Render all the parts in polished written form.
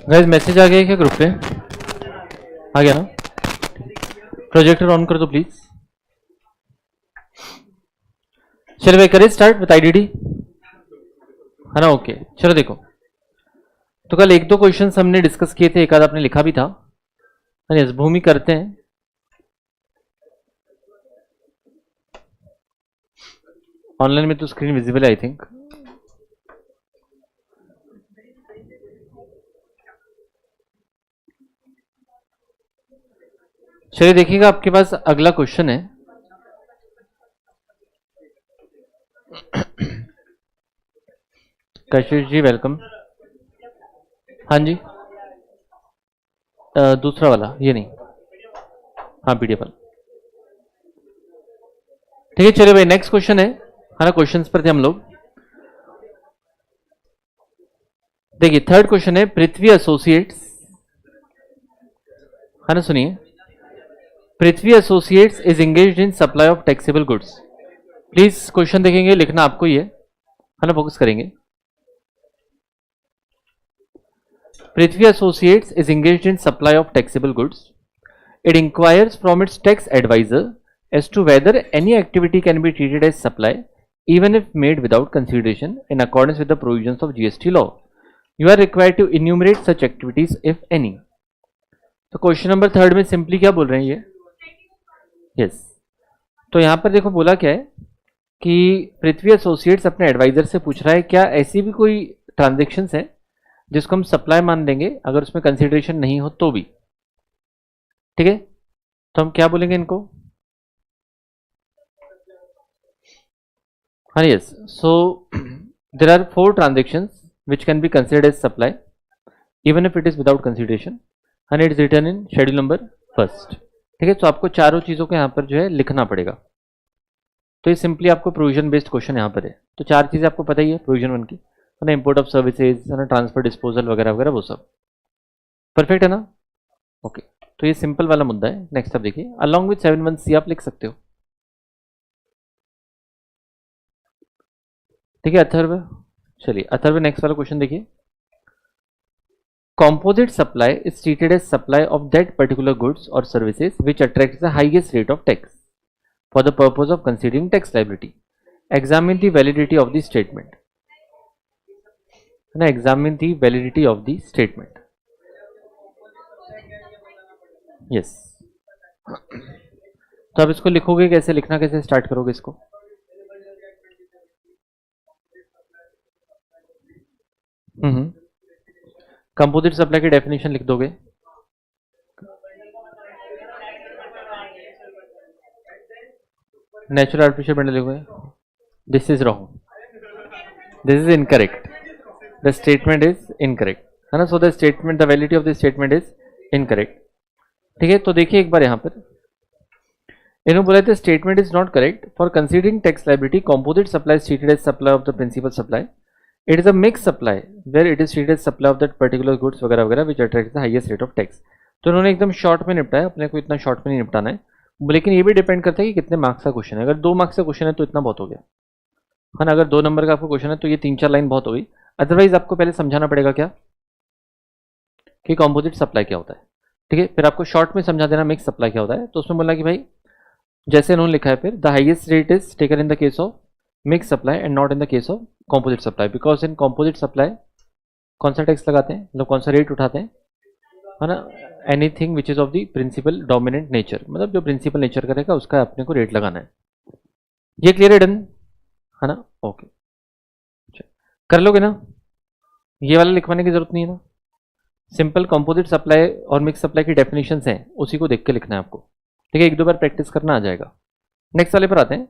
Guys message आ गया क्या group पे? आ गया ना? प्रोजेक्टर ऑन कर दो प्लीज। चलो भाई करें स्टार्ट विद आईडीडी, है ना? ओके चलो देखो, तो कल एक दो क्वेश्चंस हमने डिस्कस किए थे, एक आध आपने लिखा भी था। यस भूमि करते हैं। ऑनलाइन में तो स्क्रीन विजिबल है आई थिंक। चलिए देखिएगा, आपके पास अगला क्वेश्चन है। कशिश जी वेलकम। हाँ जी, दूसरा वाला ये नहीं, हाँ पीडीएफ वाला। ठीक है चलिए भाई नेक्स्ट क्वेश्चन है ना? क्वेश्चंस पर थे हम लोग। देखिए थर्ड क्वेश्चन है, पृथ्वी एसोसिएट्स, है ना? सुनिए, Prithvi associates is engaged in supply of taxable goods. Please question देखेंगे, लिखना आपको ही है ना? फोकस करेंगे। Prithvi associates is engaged in supply of taxable goods. It inquires from its tax advisor as to whether any activity can be treated as supply even if made without consideration in accordance with the provisions of GST law. You are required to enumerate such activities if any. तो question number third में simply क्या बोल रहे हैं ये? Yes, तो यहां पर देखो बोला क्या है कि पृथ्वी एसोसिएट्स अपने एडवाइजर से पूछ रहा है क्या ऐसी भी कोई ट्रांजेक्शन्स है जिसको हम सप्लाई मान लेंगे अगर उसमें कंसिडरेशन नहीं हो तो भी। ठीक है, तो हम क्या बोलेंगे इनको? हाँ yes, so there are 4 transactions which can be considered as supply even if it is without consideration and it is written in schedule number first. ठीक है, तो आपको चारों चीज़ों को यहाँ पर जो है लिखना पड़ेगा। तो ये सिंपली आपको प्रोविजन बेस्ड क्वेश्चन यहाँ पर है। तो 4 चीज़ें आपको पता ही है प्रोविजन 1 की, है ना? इंपोर्ट ऑफ सर्विसेज, है ना? ट्रांसफर डिस्पोजल वगैरह वगैरह वो सब परफेक्ट है ना? ओके, तो ये सिंपल वाला मुद्दा है। नेक्स्ट आप देखिए, अलॉन्ग विथ 7(1)(c) आप लिख सकते हो। ठीक है अथर्व, चलिए अथर्व नेक्स्ट वाला क्वेश्चन देखिए। Composite supply is treated as supply of that particular goods or services which attracts the highest rate of tax for the purpose of considering tax liability. Examine the validity of the statement. है ना? Examine the validity of the statement. Yes. तो आप इसको लिखोगे कैसे, लिखना कैसे start करोगे इसको? कंपोजिट सप्लाई की डेफिनेशन लिख दोगे। नेचुरल आर्टिफिशियल बंडल लिखोगे। This is wrong, this is incorrect, the statement is incorrect, है ना? So the statement, the validity of the statement is incorrect. ठीक है, तो देखिए एक बार यहां पर इन्होंने बोला था statement is not correct for considering tax liability. Composite supply is treated as supply of the principal supply. It is a mix supply where it is treated supply of that particular goods वगैरह वगैरह which attract the highest rate of tax. तो उन्होंने एकदम short में निपटाया, अपने को इतना शॉर्ट में नहीं निपटाना है, लेकिन ये भी डिपेंड करता है कि कितने मार्क्स का क्वेश्चन है। अगर 2 मार्क्स का क्वेश्चन है तो इतना बहुत हो गया, है ना? अगर 2 नंबर का आपको क्वेश्चन है तो ये 3-4 लाइन बहुत हो गई। अदरवाइज आपको पहले समझाना पड़ेगा क्या कि कंपोजिट सप्लाई क्या होता है। ठीक है, फिर आपको शॉर्ट में समझा देना मिक्स सप्लाई क्या होता है। तो उसमें बोला कि भाई जैसे इन्होंने लिखा है, फिर the highest rate is taken in the case of mix supply and not in the case of composite supply, because in composite supply कौन सा टैक्स लगाते हैं, मतलब कौन सा रेट उठाते हैं, है ना? Anything which is of the principal dominant nature, मतलब जो प्रिंसिपल नेचर का रहेगा उसका अपने को रेट लगाना है। ये क्लियर है? डन है ना? ओके, कर लोगे ना? ये वाला लिखवाने की जरूरत नहीं है ना? सिंपल कंपोजिट सप्लाई और मिक्स सप्लाई की डेफिनेशंस हैं, उसी को देख के लिखना है आपको। ठीक है, 1-2 बार प्रैक्टिस करना आ जाएगा। नेक्स्ट वाले पर आते हैं।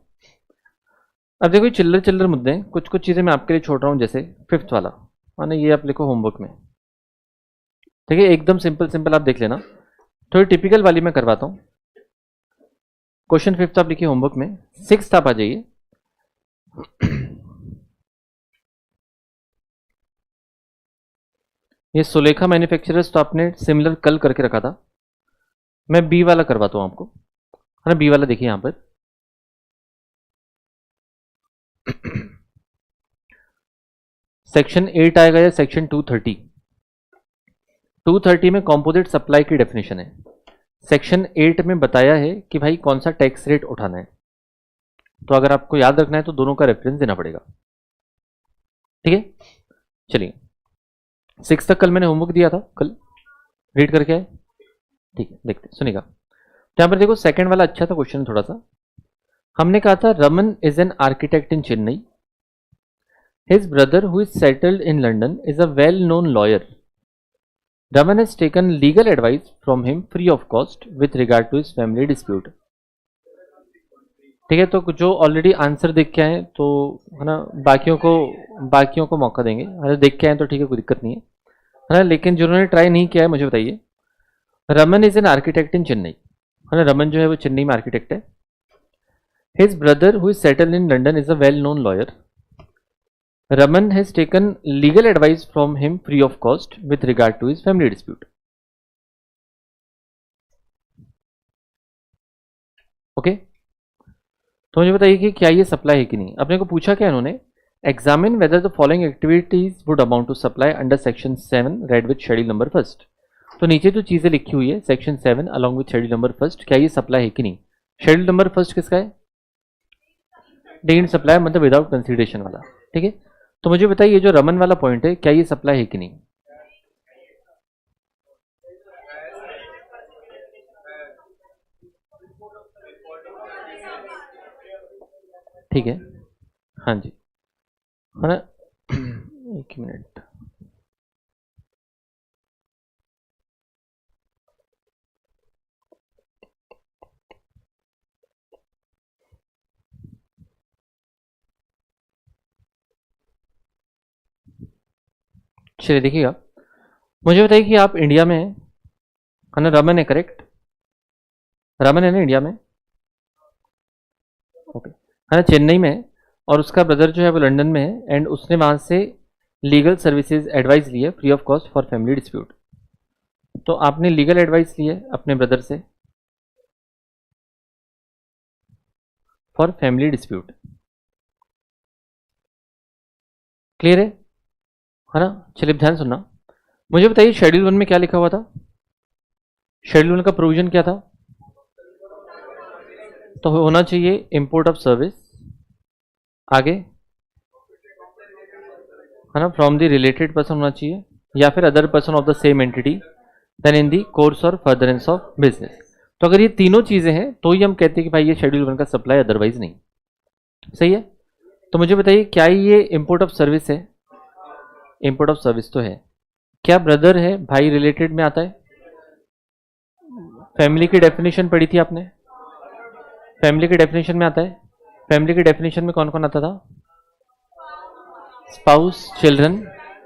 अब देखो चिल्लर चिल्लर मुद्दे हैं, कुछ कुछ चीज़ें मैं आपके लिए छोड़ रहा हूँ, जैसे 5th वाला, माने ये आप लिखो होमवर्क में। ठीक है, एकदम सिंपल सिंपल आप देख लेना, थोड़ी टिपिकल वाली मैं करवाता हूँ। क्वेश्चन 5th आप लिखिए होमवर्क में। 6th आप आ जाइए। ये सुलेखा मैन्युफैक्चरर्स तो आपने सिमिलर कल करके रखा था, मैं बी वाला करवाता हूँ आपको, है ना? बी वाला देखिए यहाँ पर सेक्शन 8 आएगा या सेक्शन 230, 230 में कॉम्पोजिट सप्लाई की डेफिनेशन है। सेक्शन 8 में बताया है कि भाई कौन सा टैक्स रेट उठाना है। तो अगर आपको याद रखना है तो दोनों का रेफरेंस देना पड़ेगा। ठीक है, चलिए 6 तक कल मैंने होमवर्क दिया था, कल रीड करके आए। ठीक है, देखते सुनिएगा। तो यहाँ पर देखो सेकंड वाला अच्छा था क्वेश्चन थोड़ा सा। हमने कहा था Raman is an architect in Chennai, his brother who is settled in London is a well known lawyer, Raman has taken legal advice from him free of cost with regard to his family dispute. ठीक है, तो जो already answer देख के आए तो है ना, बाकियों को मौका देंगे। अगर देख के आए तो ठीक है, कोई दिक्कत नहीं है ना, लेकिन जिन्होंने ट्राई नहीं किया है मुझे बताइए। Raman is an architect in Chennai, है ना, रमन जो है वो चेन्नई में आर्किटेक्ट है। His brother who is settled in London is a well known lawyer, Raman has taken legal advice from him free of cost with regard to his family dispute. Okay, तो मुझे बताइए कि क्या ये सप्लाई है कि नहीं। अपने को पूछा क्या इन्होंने, examine whether the following activities would amount to supply under section 7 read with schedule number first. तो नीचे जो चीजें लिखी हुई है section 7 along with schedule number first, क्या ये सप्लाई है कि नहीं। शेड्यूल नंबर फर्स्ट किसका है, डीम्ड सप्लाई मतलब विदाउट कंसीडरेशन वाला। ठीक है, तो मुझे बताइए जो रमन वाला पॉइंट है क्या ये सप्लाई है कि नहीं। ठीक है, हाँ जी, है ना। एक मिनट, चलिए देखिएगा। मुझे बताइए कि आप इंडिया में है ना, रमन है करेक्ट, रमन है ना इंडिया में, ओके, है ना, चेन्नई में है और उसका ब्रदर जो है वो लंदन में है एंड उसने वहां से लीगल सर्विसेज एडवाइस ली है free of cost for family dispute. तो आपने लीगल एडवाइस ली है अपने ब्रदर से फॉर फैमिली डिस्प्यूट, क्लियर है ना। चलिए ध्यान सुनना, मुझे बताइए शेड्यूल 1 में क्या लिखा हुआ था। शेड्यूल 1 का प्रोविजन क्या था, तो होना चाहिए इंपोर्ट ऑफ सर्विस, आगे है ना, फ्रॉम द रिलेटेड पर्सन होना चाहिए या फिर other person of the same entity, then in the course और फर्दरेंस ऑफ बिजनेस। तो अगर ये तीनों चीजें हैं तो ही हम कहते हैं कि भाई ये शेड्यूल 1 का सप्लाई, अदरवाइज नहीं। सही है, तो मुझे बताइए क्या ये इंपोर्ट ऑफ सर्विस है, इंपोर्ट ऑफ सर्विस तो है। क्या ब्रदर है, भाई रिलेटेड में आता है। फैमिली की डेफिनेशन पढ़ी थी आपने, फैमिली की डेफिनेशन में आता है। फैमिली की डेफिनेशन में कौन कौन आता था, स्पाउस, चिल्ड्रन,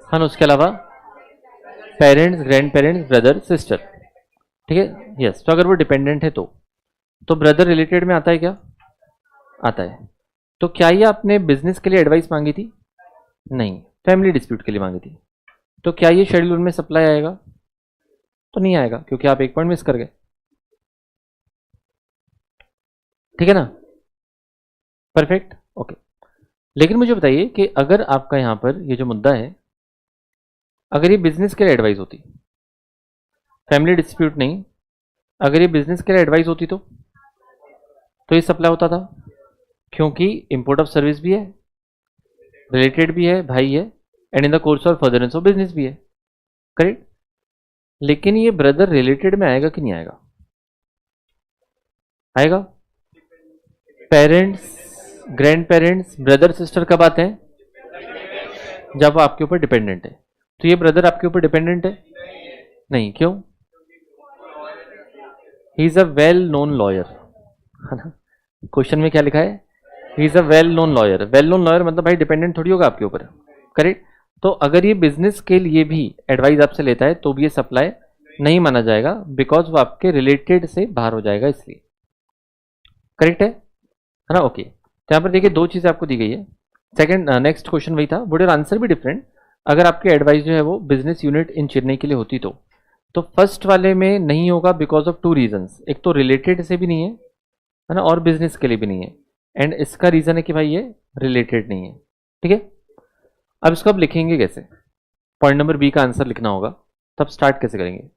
है ना, उसके अलावा parents, grand parents, brother, sister. ठीक है, यस। तो अगर वो डिपेंडेंट है तो ब्रदर रिलेटेड में आता है क्या, आता है। तो क्या ये आपने बिजनेस के लिए एडवाइस मांगी थी, नहीं, फैमिली डिस्प्यूट के लिए मांगी थी। तो क्या ये शेड्यूल में सप्लाई आएगा, तो नहीं आएगा क्योंकि आप एक पॉइंट मिस कर गए। ठीक है ना, परफेक्ट, ओके। लेकिन मुझे बताइए कि अगर आपका यहां पर ये जो मुद्दा है, अगर ये बिजनेस के लिए एडवाइस होती, फैमिली डिस्प्यूट नहीं, अगर ये बिजनेस के लिए एडवाइस होती तो ये सप्लाई होता था, क्योंकि इंपोर्ट ऑफ सर्विस भी है, रिलेटेड भी है, भाई है, and in the course of furtherance of business भी है, करेक्ट। लेकिन ये ब्रदर रिलेटेड में आएगा कि नहीं आएगा, आएगा। Parents, grand parents, brother sister कब आते हैं, जब वो आपके ऊपर डिपेंडेंट है। तो ये ब्रदर आपके ऊपर डिपेंडेंट है, नहीं, क्यों, he is a well known lawyer, है ना। क्वेश्चन में क्या लिखा है, he is a well known lawyer. Well known lawyer मतलब भाई डिपेंडेंट थोड़ी होगा आपके ऊपर, करेक्ट। तो अगर ये बिजनेस के लिए भी एडवाइस आपसे लेता है तो भी ये सप्लाई नहीं माना जाएगा, बिकॉज वो आपके रिलेटेड से बाहर हो जाएगा, इसलिए, करेक्ट है ना, ओके। तो यहाँ पर देखिए दो चीजें आपको दी गई है। सेकंड, नेक्स्ट क्वेश्चन वही था, बट योर आंसर भी डिफरेंट। अगर आपकी एडवाइस जो है वो बिजनेस यूनिट इन चेन्नई के लिए होती तो फर्स्ट वाले में नहीं होगा बिकॉज ऑफ 2 रीजंस। एक तो रिलेटेड से भी नहीं है ना, और बिजनेस के लिए भी नहीं है, एंड इसका रीजन है कि भाई ये रिलेटेड नहीं है। ठीक है, अब इसको आप लिखेंगे कैसे, पॉइंट नंबर बी का आंसर लिखना होगा। तब स्टार्ट कैसे करेंगे?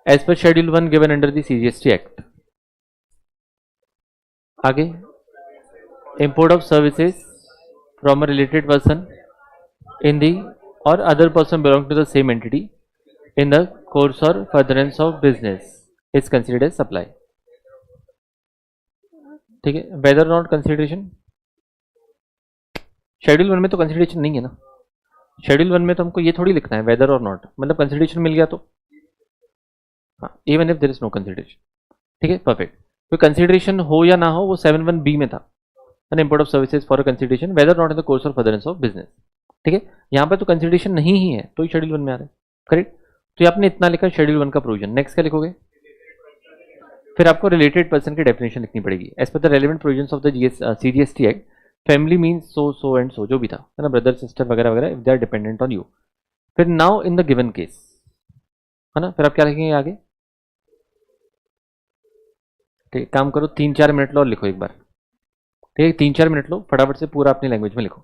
As per schedule 1 given under the CGST act. आगे, import of services from a related person in the or other person belonging to the same entity in the course or furtherance of business is considered as supply. ठीक है, whether not consideration. Schedule 1 में तो consideration नहीं है ना. Schedule 1 में तो हमको ये थोड़ी लिखना है वेदर और नॉट, मतलब कंसिडरेशन मिल गया तो हाँ, even if there is no consideration. ठीक है, परफेक्ट. तो कंसिडरेशन हो या ना हो वो 7(1)(b) में था, N import of services for consideration whether not in the course और फर्दरेंस ऑफ बिजनेस. ठीक है, यहाँ पर तो कंसिडरेशन नहीं ही है तो ही शेड्यूल 1 में आ रहा है. करेक्ट. तो ये आपने इतना लिखा शेड्यूल 1 का प्रोविजन. नेक्स्ट क्या लिखोगे? फिर आपको रिलेटेड पर्सन की डेफिनेशन लिखनी पड़ेगी. As per the relevant provisions of the CGST act, family means so so and so, जो भी था है ना, ब्रदर सिस्टर वगैरह वगैरह, if they are dependent on you. फिर now in the given case, है ना, फिर आप क्या लिखेंगे आगे? ठीक, काम करो 3-4 मिनट लो और लिखो एक बार. ठीक है, 3-4 मिनट लो, फटाफट से पूरा अपनी लैंग्वेज में लिखो.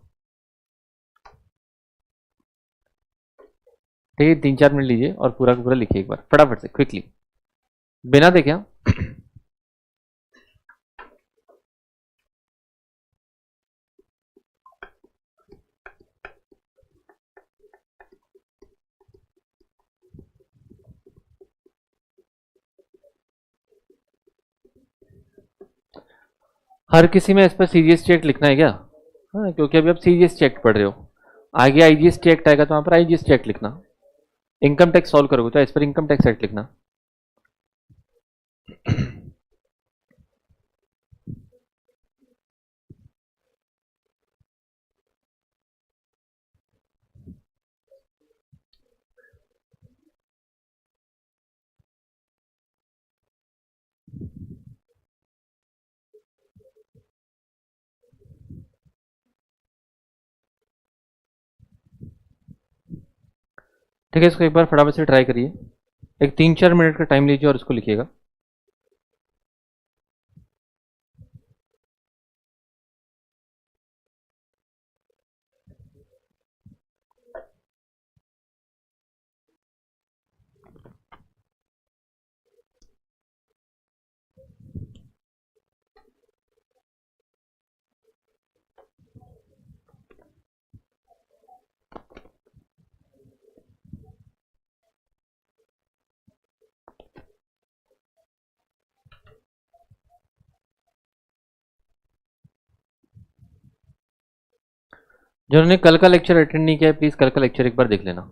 ठीक है, 3-4 मिनट लीजिए और पूरा का पूरा लिखिए एक बार फटाफट से, क्विकली, बिना देखे. हाँ, हर किसी में इस पर CGST एक्ट लिखना है क्या? हाँ, क्योंकि अभी आप CGST एक्ट पढ़ रहे हो, आगे IGST एक्ट आएगा तो वहाँ पर IGST एक्ट लिखना. इनकम टैक्स सॉल्व करोगे तो इस पर इनकम टैक्स एक्ट लिखना. ठीक है, इसको एक बार फटाफट से ट्राई करिए. एक 3-4 मिनट का टाइम लीजिए और इसको लिखिएगा. जिन्होंने कल का लेक्चर अटेंड नहीं किया है प्लीज कल का लेक्चर एक बार देख लेना.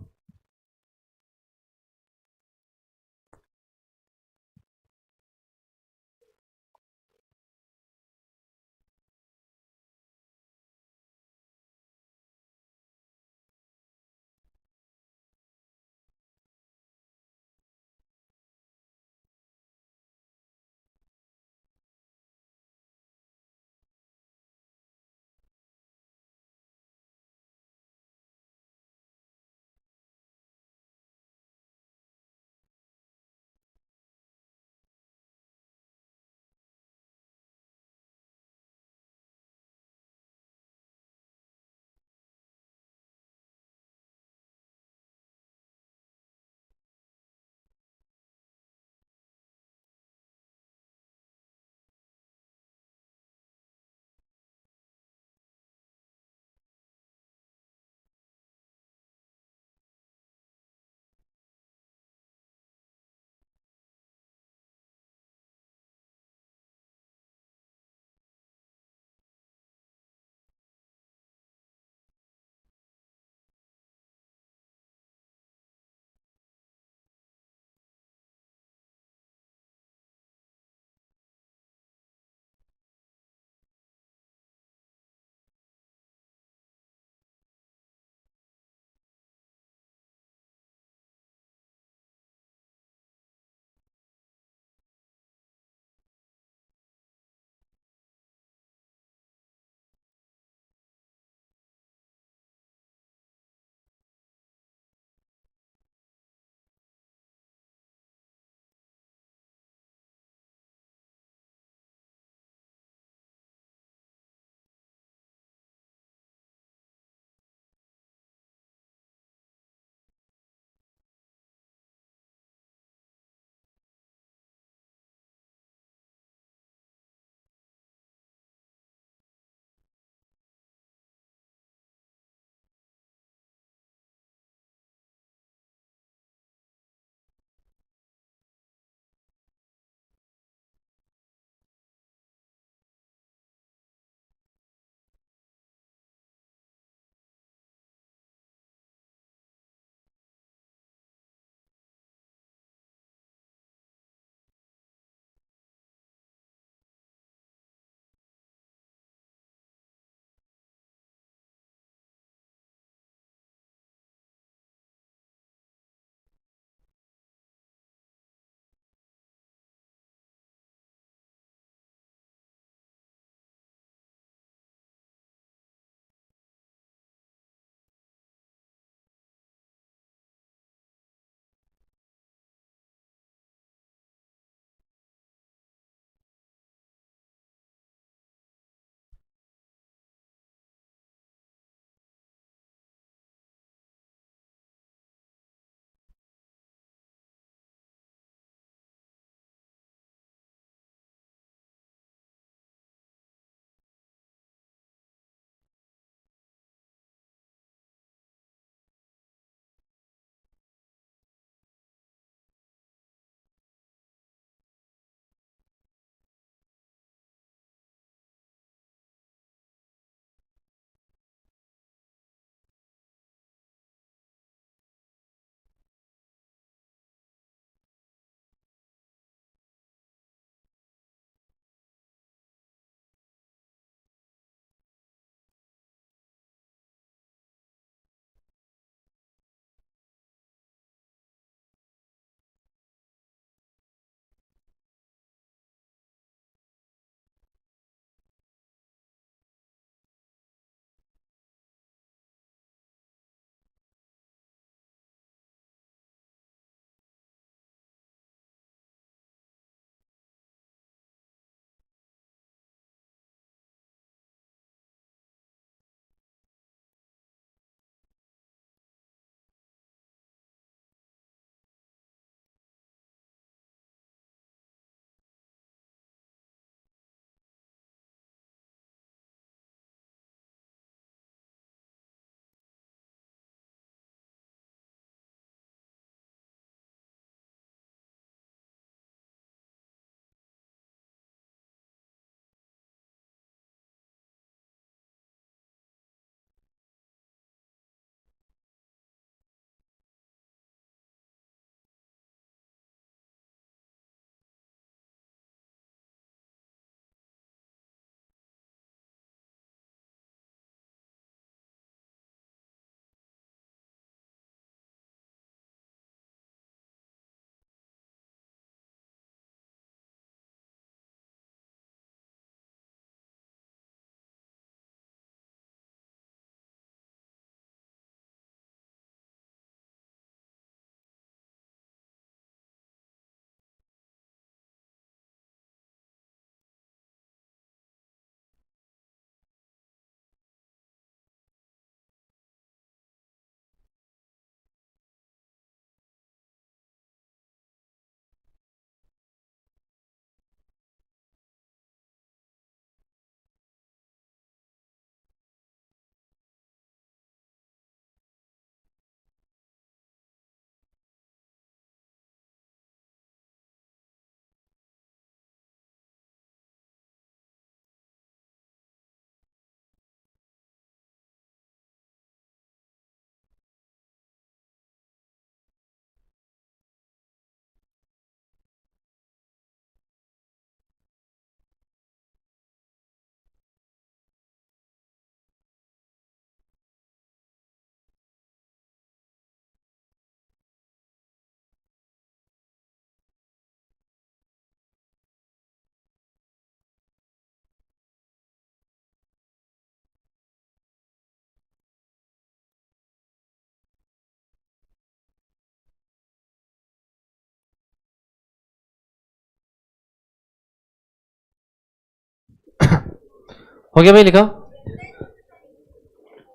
हो गया भाई लिखा?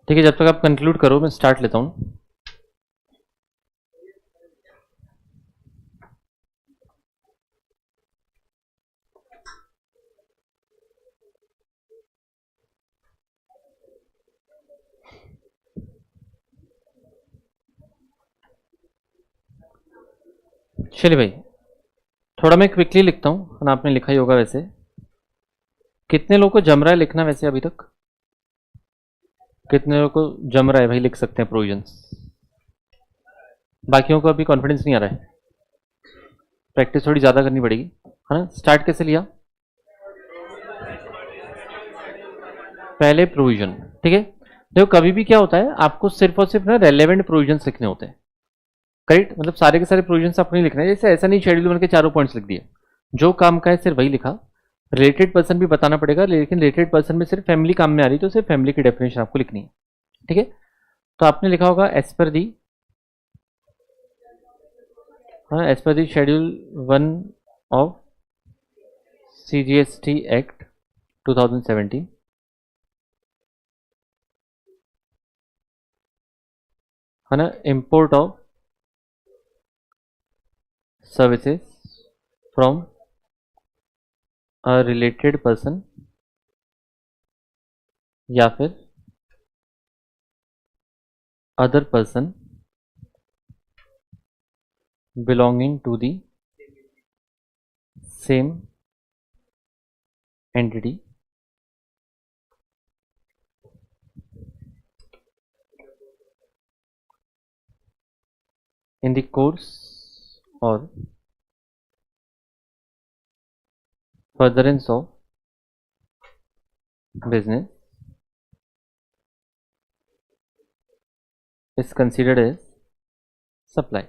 ठीक है, जब तक आप कंक्लूड करो मैं स्टार्ट लेता हूँ। चलिए भाई, थोड़ा मैं क्विकली लिखता हूँ, ना आपने लिखा ही होगा वैसे। कितने लोगों को जम रहा है लिखना वैसे अभी तक? कितने लोगों को जम रहा है भाई, लिख सकते हैं प्रोविजंस? बाकियों को अभी कॉन्फिडेंस नहीं आ रहा है, प्रैक्टिस थोड़ी ज़्यादा करनी पड़ेगी, है ना। स्टार्ट कैसे लिया? पहले प्रोविजन, ठीक है। देखो कभी भी क्या होता है, आपको सिर्फ और सिर्फ ना रेलेवेंट प्रोविजंस लिखने होते हैं, करेक्ट। मतलब सारे के सारे प्रोविजंस आपको नहीं लिखने हैं, जैसे ऐसा नहीं शेड्यूल बन के चारों पॉइंट्स लिख दिए। जो काम का है सिर्फ वही लिखा। रिलेटेड पर्सन भी बताना पड़ेगा, लेकिन रिलेटेड पर्सन में सिर्फ फैमिली काम में आ रही तो सिर्फ फैमिली की डेफिनेशन आपको लिखनी है, ठीक है। तो आपने लिखा होगा एज पर दी, हाँ, as per the schedule 1 of CGST act 2017, है ना, import of services from a related person या फिर other person belonging to the same entity in the course or furtherance of business is considered as supply।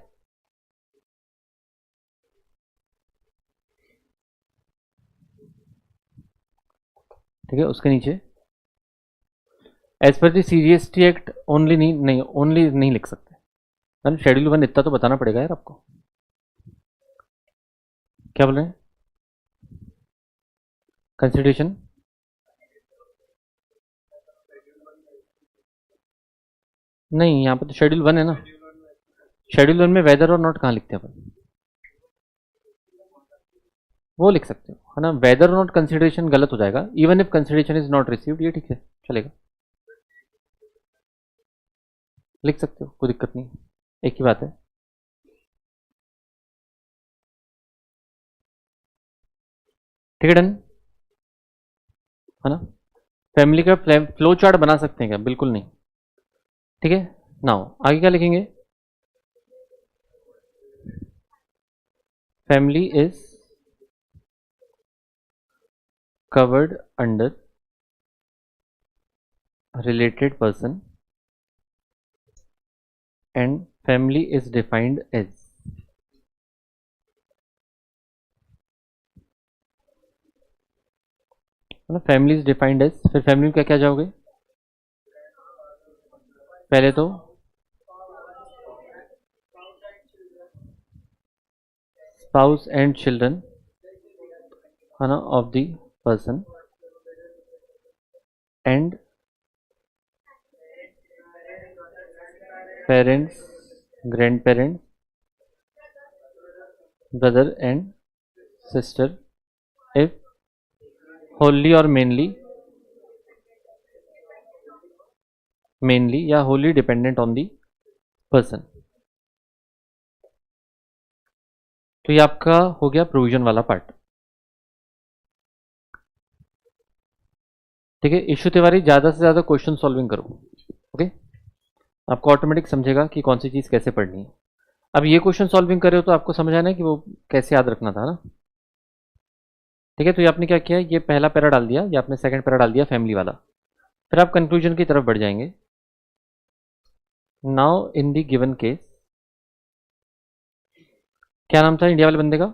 ठीक है, उसके नीचे as per दी CGST act only, नहीं only नहीं लिख सकते, शेड्यूल 1 इतना तो बताना पड़ेगा यार आपको। क्या बोल रहे हैं? कंसिडरेशन नहीं, यहाँ पे तो शेड्यूल 1 है ना। शेड्यूल 1 में वेदर और नॉट कहाँ लिखते हैं अपन? वो लिख सकते हो, है ना। वेदर और नॉट कंसिडरेशन गलत हो जाएगा, even if consideration is not received, ये ठीक है, चलेगा, लिख सकते हो, कोई दिक्कत नहीं, एक ही बात है। ठीक है, डन, है ना। फैमिली का फ्लो चार्ट बना सकते हैं क्या? बिल्कुल नहीं, ठीक है। नाउ आगे क्या लिखेंगे? Family is covered under related person and family is defined as, मतलब फैमिली इज डिफाइंड एज, फिर फैमिली में क्या क्या जाओगे? पहले तो स्पाउस एंड चिल्ड्रन, है ना, of the person and parents, grand parents, brother and sister, if Holi और मेनली, मेनली या Holi dependent on the person. तो ये आपका हो गया प्रोविजन वाला पार्ट, ठीक है। इशू तिवारी ज़्यादा से ज़्यादा क्वेश्चन सॉल्विंग करो, ओके। आपको ऑटोमेटिक समझेगा कि कौन सी चीज़ कैसे पढ़नी है। अब ये क्वेश्चन सॉल्विंग कर रहे हो तो आपको समझ आना है कि वो कैसे याद रखना था ना, ठीक है। तो ये आपने क्या किया, ये पहला पैरा डाल दिया, ये आपने सेकंड पैरा डाल दिया फैमिली वाला, फिर आप कंक्लूजन की तरफ बढ़ जाएंगे। Now in the given case, क्या नाम था इंडिया वाले बंदे का?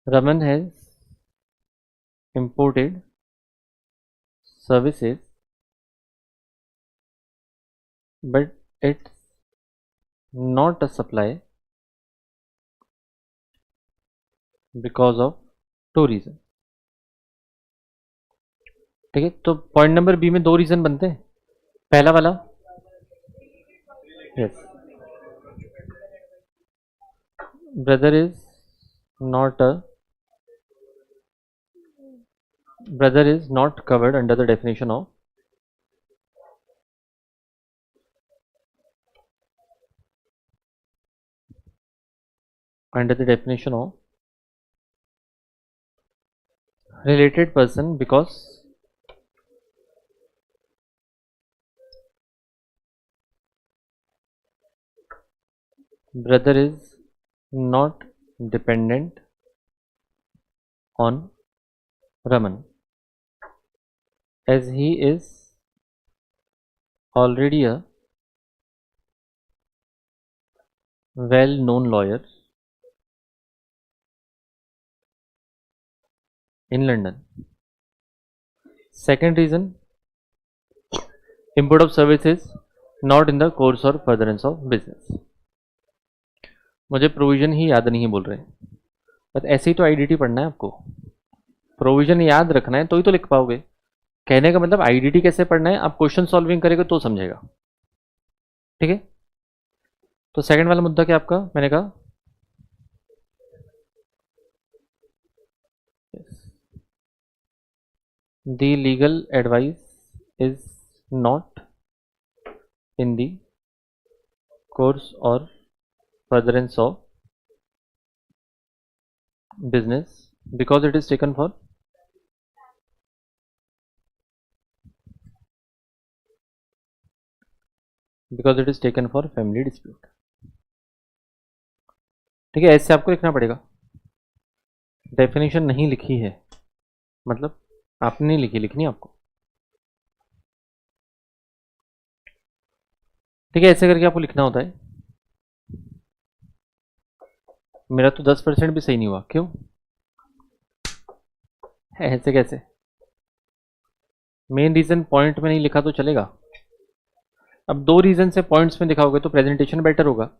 Raman has imported services but it's not a supply because of 2 reason. ठीक है, तो पॉइंट नंबर बी में 2 रीजन बनते हैं। पहला वाला, yes, brother is not covered under the definition of related person because brother is not dependent on Raman as he is already a well-known lawyer in London. Second reason, import of service is not in the course or furtherance of business. मुझे provision ही याद नहीं बोल रहे, बस ऐसे ही तो IDT पढ़ना है आपको। प्रोविजन याद रखना है तो ही तो लिख पाओगे। कहने का मतलब आईडीटी कैसे पढ़ना है, आप क्वेश्चन सॉल्विंग करेंगे तो समझेगा। ठीक है, तो सेकंड वाला मुद्दा क्या आपका, मैंने कहा the legal advice is not in the course or furtherance of business because it is taken for family dispute. ठीक है, ऐसे आपको लिखना पड़ेगा। डेफिनेशन नहीं लिखी है मतलब आपने नहीं लिखी, लिखनी आपको। ठीक है, ऐसे करके आपको लिखना होता है। मेरा तो 10% भी सही नहीं हुआ, क्यों? ऐसे कैसे? मेन रीजन पॉइंट में नहीं लिखा तो चलेगा। अब 2 रीजन से पॉइंट्स में दिखाओगे तो प्रेजेंटेशन बेटर होगा,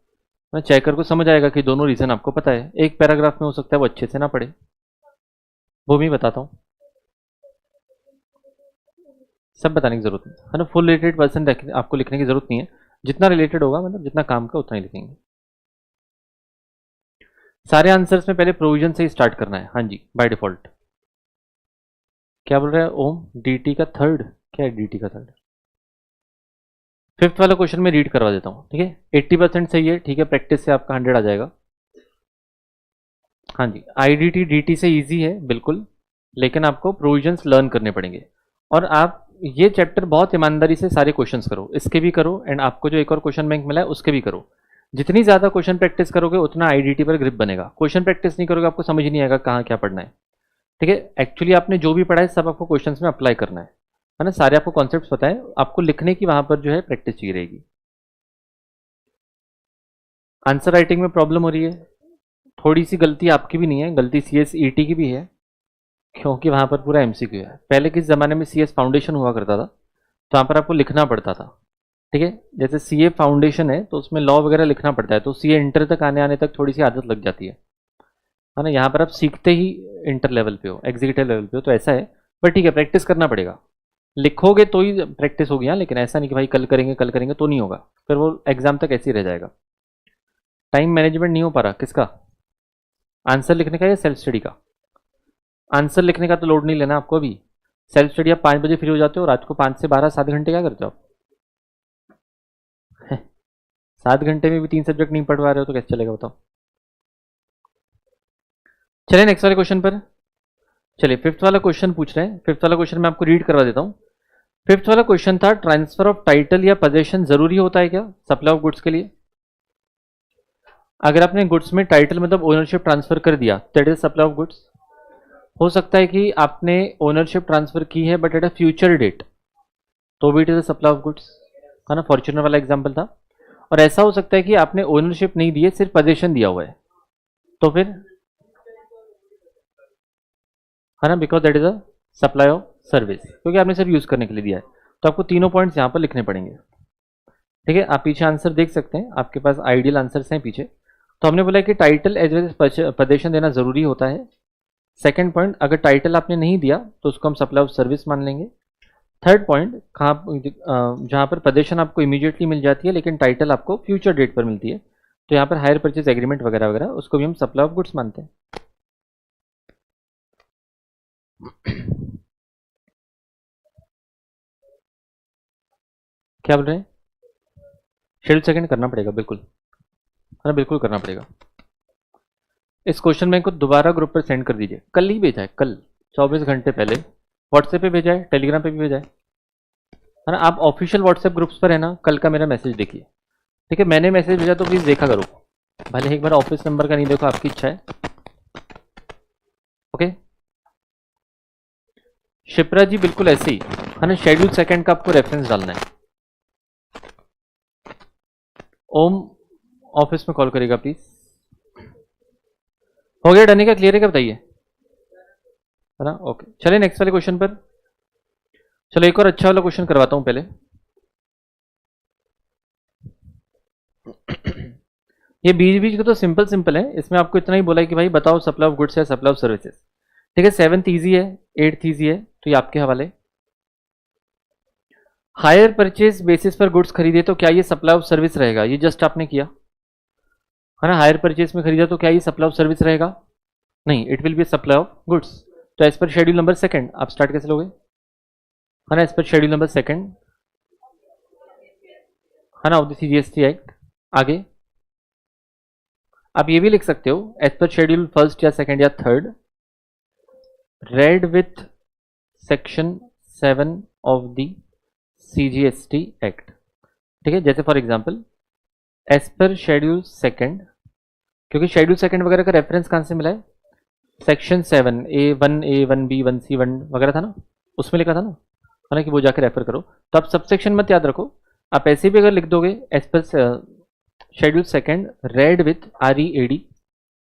मैं चेकर को समझ आएगा कि दोनों रीजन आपको पता है। एक पैराग्राफ में हो सकता है वो अच्छे से ना पढ़े, वो भी बताता हूँ, सब बताने की जरूरत नहीं है ना। फुल रिलेटेड पर्सन आपको लिखने की जरूरत नहीं है, जितना रिलेटेड होगा मतलब जितना काम का उतना ही लिखेंगे। सारे आंसर्स में पहले प्रोविजन से ही स्टार्ट करना है। हाँ जी, बाय डिफॉल्ट। क्या बोल रहा है ओम, डीटी का थर्ड? क्या है डीटी का थर्ड? 5th वाला क्वेश्चन में रीड करवा देता हूँ। ठीक है, 80% सही है। ठीक है, प्रैक्टिस से आपका 100 आ जाएगा। हाँ जी, आईडीटी डीटी से इजी है बिल्कुल, लेकिन आपको प्रोविजंस लर्न करने पड़ेंगे। और आप ये चैप्टर बहुत ईमानदारी से सारे क्वेश्चंस करो, इसके भी करो एंड आपको जो एक और क्वेश्चन बैंक मिला है उसके भी करो। जितनी ज़्यादा क्वेश्चन प्रैक्टिस करोगे उतना आईडीटी पर ग्रिप बनेगा। क्वेश्चन प्रैक्टिस नहीं करोगे आपको समझ नहीं आएगा कहाँ क्या पढ़ना है। ठीक है, एक्चुअली आपने जो भी पढ़ा है सब आपको क्वेश्चंस में अप्लाई करना है ना। सारे आपको कॉन्सेप्ट्स पता है, आपको लिखने की वहाँ पर जो है प्रैक्टिस चाहिए रहेगी। आंसर राइटिंग में प्रॉब्लम हो रही है, थोड़ी सी गलती आपकी भी नहीं है, गलती CSET की भी है, क्योंकि वहाँ पर पूरा MCQ है। पहले किस ज़माने में CS फाउंडेशन हुआ करता था तो वहाँ पर आपको लिखना पड़ता था। ठीक है, जैसे CA फाउंडेशन है तो उसमें लॉ वगैरह लिखना पड़ता है, तो CA इंटर तक आने तक थोड़ी सी आदत लग जाती है ना। यहाँ पर आप सीखते ही इंटर लेवल पे हो, एग्जीक्यूटिव लेवल पे हो, तो ऐसा है। पर ठीक है, प्रैक्टिस करना पड़ेगा। लिखोगे तो ही प्रैक्टिस होगी यहाँ, लेकिन ऐसा नहीं कि भाई कल करेंगे तो नहीं होगा, फिर वो एग्जाम तक ऐसे ही रह जाएगा। टाइम मैनेजमेंट नहीं हो पा रहा किसका, आंसर लिखने का या सेल्फ स्टडी का? आंसर लिखने का तो लोड नहीं लेना आपको अभी। सेल्फ स्टडी आप 5 बजे फ्री हो जाते हो, रात को 5 से 12 7 घंटे क्या करते हो आप? 7 घंटे में भी 3 सब्जेक्ट नहीं पढ़ पा रहे हो तो कैसे चलेगा बताओ। चलिए नेक्स्ट वाले क्वेश्चन पर चलिए। 5th वाला क्वेश्चन पूछ रहे हैं। 5th वाला क्वेश्चन मैं आपको रीड करवा देता हूँ। 5th वाला क्वेश्चन था, ट्रांसफर ऑफ टाइटल या पोजेशन जरूरी होता है क्या सप्लाई ऑफ गुड्स के लिए? अगर आपने गुड्स में टाइटल मतलब ओनरशिप ट्रांसफर कर दिया that is supply of goods. हो सकता है कि आपने ओनरशिप ट्रांसफर की है but at a future date, तो भी it is supply of goods, है ना। फॉर्च्यूनर वाला एग्जांपल था। और ऐसा हो सकता है कि आपने ओनरशिप नहीं दी है, सिर्फ पोजीशन दिया हुआ है, तो फिर है ना, because that is a supply of service, क्योंकि आपने सिर्फ यूज करने के लिए दिया है। तो आपको तीनों पॉइंट्स यहाँ पर लिखने पड़ेंगे। ठीक है, आप पीछे आंसर देख सकते हैं, आपके पास आइडियल आंसर्स हैं पीछे। तो हमने बोला कि title as well as position देना जरूरी होता है। सेकंड पॉइंट, अगर टाइटल आपने नहीं दिया तो उसको हम सप्लाई ऑफ सर्विस मान लेंगे। थर्ड पॉइंट, कहाँ जहाँ पर प्रदर्शन आपको इमीडिएटली मिल जाती है लेकिन टाइटल आपको फ्यूचर डेट पर मिलती है, तो यहाँ पर हायर परचेज एग्रीमेंट वगैरह वगैरह, उसको भी हम सप्लाई ऑफ गुड्स मानते हैं। क्या बोल रहे हैं? शेड्यूल सेकंड करना पड़ेगा, बिल्कुल है ना, बिल्कुल करना पड़ेगा। इस क्वेश्चन बैंक को दोबारा ग्रुप पर सेंड कर दीजिए, कल ही भेजा है, कल 24 घंटे पहले व्हाट्सएप पे भेजा है, टेलीग्राम पे भी भेजा है ना। आप ऑफिशियल व्हाट्सएप ग्रुप्स पर है ना, कल का मेरा मैसेज देखिए, ठीक है। मैंने मैसेज भेजा तो प्लीज़ देखा करो, भले एक बार ऑफिस नंबर का नहीं देखो, आपकी इच्छा है। ओके शिप्रा जी, बिल्कुल ऐसे ही है ना, शेड्यूल सेकंड का आपको रेफरेंस डालना है। ओम ऑफिस में कॉल करेगा प्लीज। हो गया, डन है क्या, क्लियर है क्या बताइए, है ना। ओके चलिए नेक्स्ट वाले क्वेश्चन पर। चलो एक और अच्छा वाला क्वेश्चन करवाता हूं पहले। ये बीच बीच का तो सिंपल सिंपल है, इसमें आपको इतना ही बोला है कि भाई बताओ सप्लाई ऑफ गुड्स है सप्लाई ऑफ सर्विसेज, ठीक है। 7th ईजी है, 8th ईजी है, तो ये आपके हवाले। हायर परचेज बेसिस पर गुड्स खरीदे तो क्या ये सप्लाई ऑफ सर्विस रहेगा, ये जस्ट आपने किया है ना। हायर परचेज में खरीदा तो क्या ये सप्लाई ऑफ सर्विस रहेगा, नहीं, it will be supply of goods. तो as per schedule number second आप स्टार्ट कैसे लोगे, है ना, as per schedule number second, है ना, ऑफ द सीजीएसटी एक्ट। आगे आप ये भी लिख सकते हो, एज पर शेड्यूल फर्स्ट या सेकंड या third, read with section 7 of the CGST act, ठीक है। जैसे for example as per schedule second, क्योंकि शेड्यूल सेकंड वगैरह का रेफरेंस कहां से मिला है, section 7 A1 A1 B1 C1 वगैरह था ना, उसमें लिखा था ना, है ना, कि वो जाकर रेफर करो। तो आप सबसेक्शन मत याद रखो, आप ऐसे भी अगर लिख दोगे as per schedule second read with READ,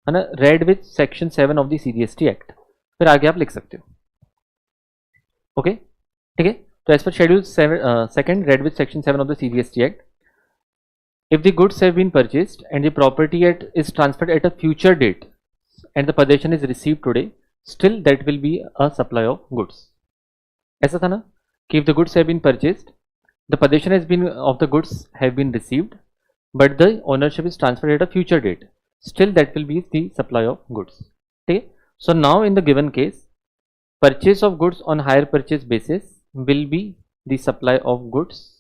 है ना, read with section 7 of the CGST act, फिर आगे आप लिख सकते हो। ओके ठीक है, तो as per schedule second read with section 7 of the CGST act, if the goods have been purchased and the property is transferred at a future date and the possession is received today, still that will be a supply of goods. ऐसा था ना कि if the goods have been purchased, the possession has been of the goods have been received, but the ownership is transferred at a future date, still that will be the supply of goods. ठीक है, so now in the given case, purchase of goods on hire purchase basis will be the supply of goods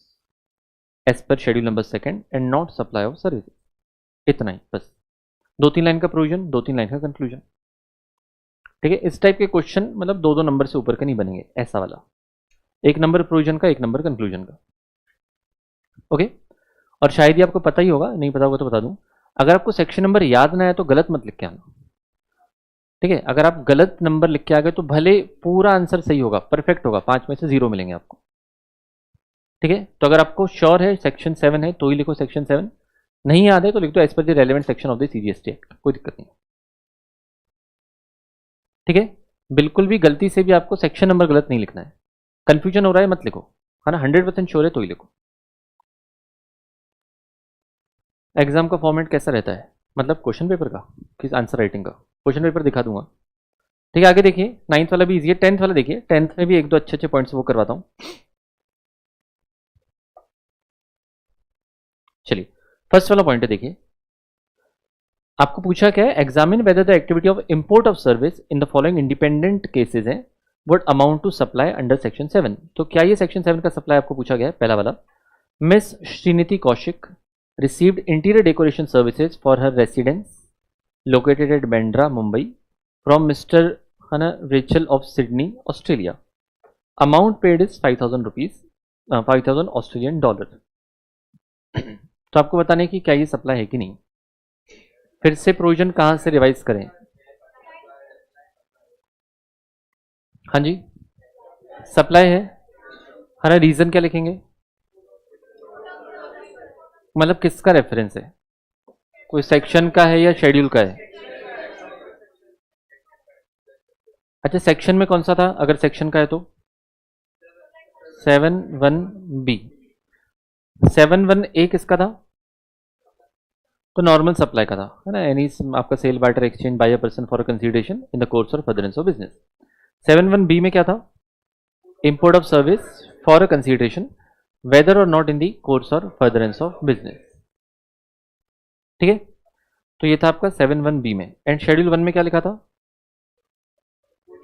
as per schedule number second and not supply of service. इतना ही बस, 2-3 line का provision, 2-3 line का conclusion, ठीक है। इस type के question मतलब 2-2 नंबर से ऊपर के नहीं बनेंगे, ऐसा वाला 1 नंबर प्रोविजन का 1 नंबर कंक्लूजन का। ओके, और शायद ही आपको पता ही होगा, नहीं पता होगा तो बता दूं, अगर आपको सेक्शन नंबर याद ना आए तो गलत मत लिख के आना, ठीक है। अगर आप गलत नंबर लिख के आ गए तो भले पूरा आंसर सही होगा, परफेक्ट होगा, 5 में से 0 मिलेंगे आपको, ठीक है। तो अगर आपको श्योर है सेक्शन 7 है तो ही लिखो सेक्शन 7, नहीं याद है तो लिख दो as per the relevant section of the CGST act, कोई दिक्कत नहीं, ठीक है। बिल्कुल भी गलती से भी आपको सेक्शन नंबर गलत नहीं लिखना है, कंफ्यूजन हो रहा है मत लिखो, है ना, 100% श्योर है तो ही लिखो। एग्जाम का फॉर्मेट कैसा रहता है, मतलब क्वेश्चन पेपर का, किस आंसर राइटिंग का, क्वेश्चन पेपर दिखा दूंगा, ठीक है। आगे देखिए 9th वाला भी इजी है, 10th वाला देखिए, 10th में भी 1-2 अच्छे पॉइंट्स वो करवाता हूँ। चलिए फर्स्ट वाला पॉइंट है, देखिए आपको पूछा क्या है, examine whether the activity of import of service in the following independent cases हैं would amount to supply under section 7। तो क्या ये सेक्शन 7 का सप्लाई आपको पूछा गया है, पहला वाला, miss Shrinidhi Kaushik received interior decoration services for her residence located at Bandra Mumbai from mister Hannah Rachel of Sydney Australia, amount paid is 5,000 rupees, 5,000 Australian dollar. तो आपको बताने की क्या ये सप्लाई है कि नहीं, फिर से प्रोविजन कहां से रिवाइज करें, हाँ जी सप्लाई है, हमारा रीजन क्या लिखेंगे, मतलब किसका रेफरेंस है, कोई सेक्शन का है या शेड्यूल का है। अच्छा सेक्शन में कौन सा था, अगर सेक्शन का है तो 7(1)(b), 7(1)(a) किसका था, तो नॉर्मल सप्लाई का था, है ना, एनी आपका sale barter exchange by a person for a consideration in the course और फर्दरेंस ऑफ बिजनेस। 7(1)(b) में क्या था? Import of service for a consideration whether और नॉट इन दी कोर्स और फर्दरेंस ऑफ बिजनेस। ठीक है, तो ये था आपका 7(1)(b) में। एंड शेड्यूल 1 में क्या लिखा था?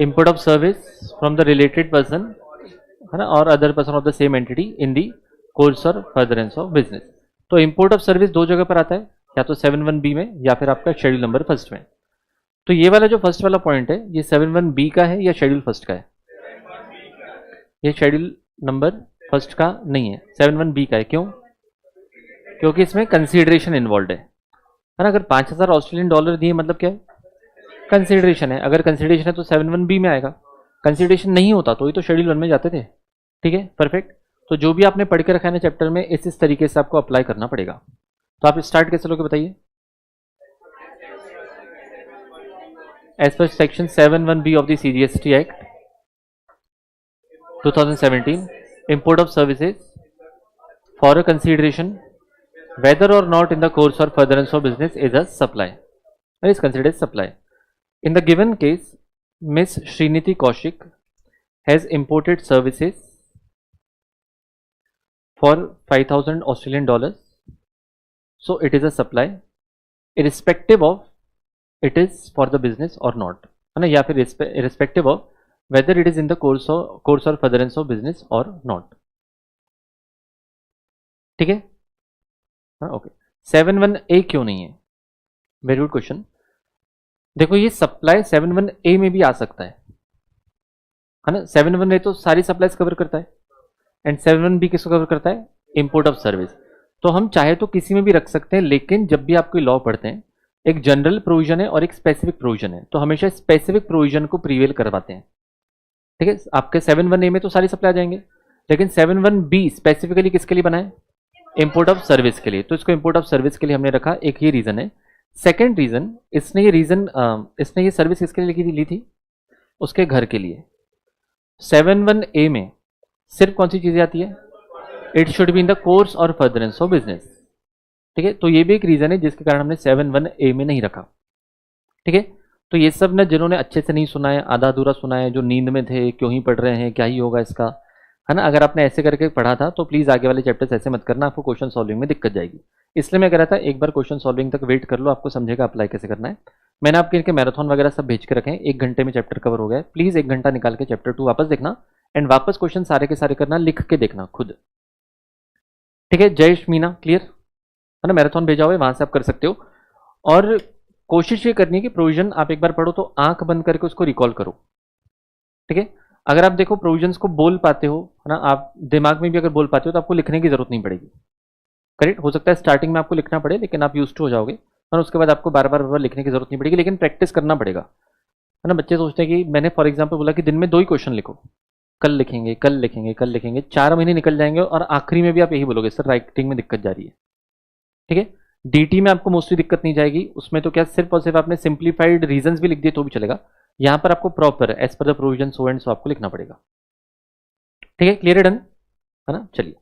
Import of service from the related person, है ना, और other person of the same entity in the course और फर्दरेंस ऑफ बिजनेस। तो इंपोर्ट ऑफ सर्विस दो जगह पर आता है, या तो 7(1)(b) में या फिर आपका शेड्यूल नंबर फर्स्ट में। तो ये वाला जो फर्स्ट वाला पॉइंट है ये 7(1)(b) का है या शेड्यूल फर्स्ट का है? ये शेड्यूल नंबर फर्स्ट का नहीं है, 7(1)(b) का है। क्यों? क्योंकि इसमें कंसीडरेशन इन्वॉल्व है ना। अगर 5,000 ऑस्ट्रेलियन डॉलर दिए मतलब क्या है? कंसीडरेशन है। अगर कंसीडरेशन है तो 7(1)(b) में आएगा। कंसीडरेशन नहीं होता तो ये तो शेड्यूल 1 में जाते थे। ठीक है, परफेक्ट। तो जो भी आपने पढ़ के रखा है ना चैप्टर में, इस तरीके से आपको अप्लाई करना पड़ेगा। तो आप स्टार्ट कैसे लोगे बताइए? As per section 7(1)(b) of the CGST act 2017, import of services for a consideration whether or not in the course or furtherance of business is a supply, or is considered as supply. In the given case, Miss Sriniti Kaushik has imported services for 5,000 Australian dollars, so it is a supply irrespective of it is for the business or not, है ना, या फिर irrespective of whether it is in the course or furtherance of business or not. ठीक है, हाँ, okay. 7(1)(a) क्यों नहीं है? Very good question. देखो ये सप्लाई 7(1)(a) में भी आ सकता है ना। 7(1)(a) तो सारी सप्लाईज कवर करता है, एंड 7(1)(b) किसको कवर करता है? Import of service. तो हम चाहे तो किसी में भी रख सकते हैं, लेकिन जब भी आप कोई लॉ पढ़ते हैं, एक जनरल प्रोविजन है और एक स्पेसिफिक प्रोविजन है, तो हमेशा स्पेसिफिक प्रोविजन को प्रीवेल करवाते हैं। ठीक है, आपके 7(1)(a) में तो सारी सप्लाई आ जाएंगे, लेकिन 7(1)(b) स्पेसिफिकली किसके लिए बना है? इंपोर्ट ऑफ सर्विस के लिए। तो इसको इंपोर्ट ऑफ सर्विस के लिए हमने रखा, एक ये रीजन है। सेकेंड रीजन, इसने ये सर्विस किसके लिए ली थी? उसके घर के लिए। 7(1)(a) में सिर्फ कौन सी चीजें आती है? It should be in the course और फर्दरेंस ऑफ बिजनेस। ठीक है, तो ये भी एक रीजन है जिसके कारण हमने 7(1)(a) में नहीं रखा। ठीक है, तो ये सब ना जिन्होंने अच्छे से नहीं सुना है, आधा अधूरा सुना है, जो नींद में थे, क्यों ही पढ़ रहे हैं, क्या ही होगा इसका, है ना, अगर आपने ऐसे करके पढ़ा था तो प्लीज आगे वाले चैप्टर्स ऐसे मत करना, आपको क्वेश्चन सॉल्विंग में दिक्कत जाएगी। इसलिए मैं कह रहा था एक बार क्वेश्चन सॉल्विंग तक वेट कर लो, आपको समझेगा अप्लाई कैसे करना है। मैंने आपके इनके मैराथन वगैरह सब भेज के रखे हैं, 1 घंटे में चैप्टर कवर हो गया है। प्लीज 1 घंटा निकाल के चैप्टर 2 वापस देखना, एंड वापस क्वेश्चन सारे के सारे करना, लिख के देखना खुद। ठीक है, जयेश मीना क्लियर है ना, मैराथन भेजा हुआ है, वहां से आप कर सकते हो। और कोशिश ये करनी है कि प्रोविजन आप एक बार पढ़ो तो आंख बंद करके उसको रिकॉल करो। ठीक है, अगर आप देखो प्रोविजंस को बोल पाते हो, है ना, आप दिमाग में भी अगर बोल पाते हो तो आपको लिखने की जरूरत नहीं पड़ेगी। करेक्ट, हो सकता है स्टार्टिंग में आपको लिखना पड़े, लेकिन आप यूज्ड टू हो जाओगे और उसके बाद आपको बार बार लिखने की जरूरत नहीं पड़ेगी, लेकिन प्रैक्टिस करना पड़ेगा, है ना। बच्चे सोचते हैं कि मैंने फॉर एग्जाम्पल बोला कि दिन में 2 ही क्वेश्चन लिखो, कल लिखेंगे कल लिखेंगे कल लिखेंगे, 4 महीने निकल जाएंगे और आखिरी में भी आप यही बोलोगे सर राइटिंग में दिक्कत जा रही है। ठीक है, डीटी में आपको मोस्टली दिक्कत नहीं जाएगी, उसमें तो क्या सिर्फ और सिर्फ आपने सिंप्लीफाइड रीजंस भी लिख दिए तो भी चलेगा। यहाँ पर आपको proper as per the provision so and so आपको लिखना पड़ेगा। ठीक है, क्लियर है, डन है ना। चलिए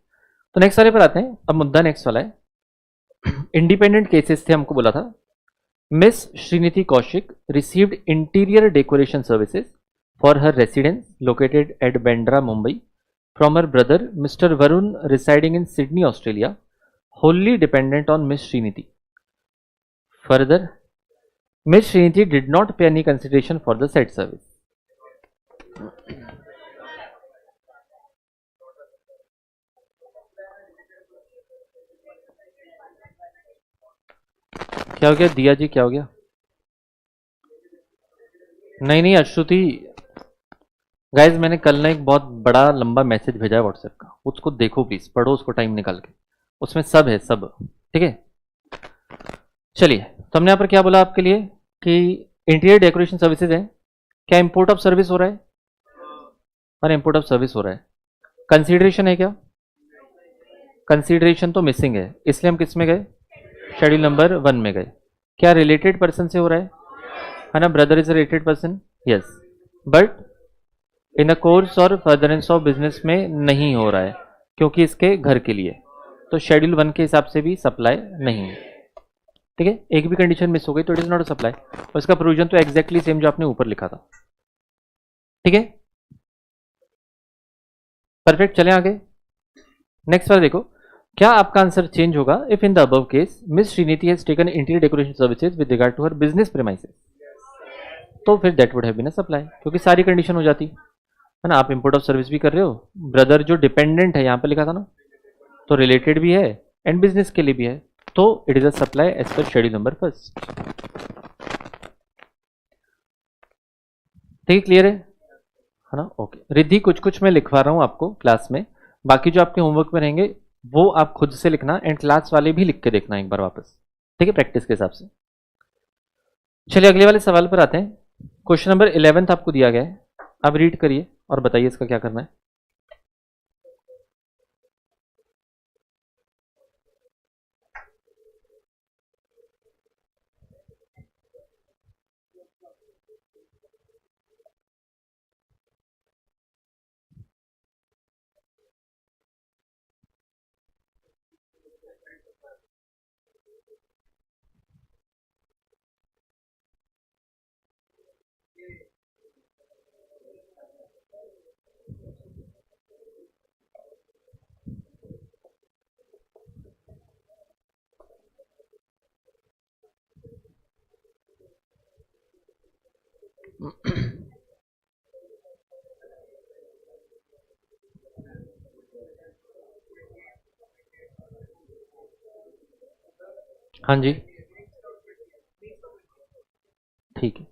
तो नेक्स्ट वाले पर आते हैं। अब मुद्दा नेक्स्ट वाला है, इंडिपेंडेंट केसेस थे, हमको बोला था Miss Shrinidhi Kaushik received interior decoration services for her residence located at Bandra Mumbai from her brother Mister Varun residing in Sydney Australia, wholly dependent on Miss Srinidhi. Further, Miss Srinidhi did not pay any consideration for the said service. क्या हो गया दिया जी, क्या हो गया? नहीं अश्रुति, guys मैंने कल ना एक बहुत बड़ा लंबा मैसेज भेजा है व्हाट्सएप का, उसको देखो प्लीज, पढ़ो उसको टाइम निकाल के, उसमें सब है सब। ठीक है, चलिए तो हमने यहाँ पर क्या बोला आपके लिए कि इंटीरियर डेकोरेशन सर्विसेज है, क्या इंपोर्ट ऑफ सर्विस हो रहा है? अरे इंपोर्ट ऑफ सर्विस हो रहा है। कंसीडरेशन है क्या? कंसीडरेशन तो मिसिंग है, इसलिए हम किस में गए? शेड्यूल नंबर 1 में गए। क्या रिलेटेड पर्सन से हो रहा है ना, brother is a related person, yes, but in the course और फर्दरेंस ऑफ बिजनेस में नहीं हो रहा है क्योंकि इसके घर के लिए, तो शेड्यूल 1 के हिसाब से भी सप्लाई नहीं है। ठीक है, एक भी कंडीशन मिस हो गई तो it is not a supply, और इसका प्रोविजन तो एग्जैक्टली सेम जो आपने ऊपर लिखा था। ठीक है, परफेक्ट। चलें आगे, नेक्स्ट वाला देखो, क्या आपका आंसर चेंज होगा if in the above case Miss Shrinidhi has taken interior decoration services with regard to her business premises, तो फिर that would have been a supply, क्योंकि सारी कंडीशन हो जाती है ना। आप इंपोर्ट ऑफ सर्विस भी कर रहे हो, ब्रदर जो डिपेंडेंट है यहाँ पे लिखा था ना, तो रिलेटेड भी है एंड बिजनेस के लिए भी है, तो it is a supply as per schedule number first. ठीक, क्लियर है ना? ओके, रिद्धि कुछ कुछ मैं लिखवा रहा हूँ आपको क्लास में, बाकी जो आपके होमवर्क में रहेंगे वो आप खुद से लिखना एंड क्लास वाले भी लिख के देखना एक बार वापस, ठीक है, प्रैक्टिस के हिसाब से। चलिए अगले वाले सवाल पर आते हैं। क्वेश्चन नंबर 11 आपको दिया गया है, अब रीड करिए और बताइए इसका क्या करना है। हाँ जी, ठीक है।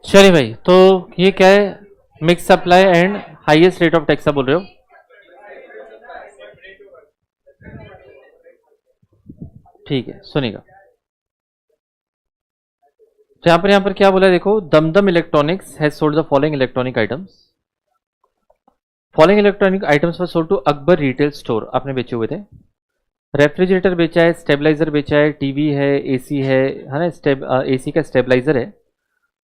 चलिए भाई, तो ये क्या है, mix supply and highest rate of tax बोल रहे हो? ठीक है, सुनिएगा। तो यहाँ पर क्या बोला है देखो, Dumdum electronics has sold the following electronic items. Following electronic items were sold to Akbar retail store, आपने बेचे हुए थे। रेफ्रिजरेटर बेचा है, स्टेबलाइजर बेचा है, टीवी है, एसी है ना, एसी का स्टेबलाइजर है।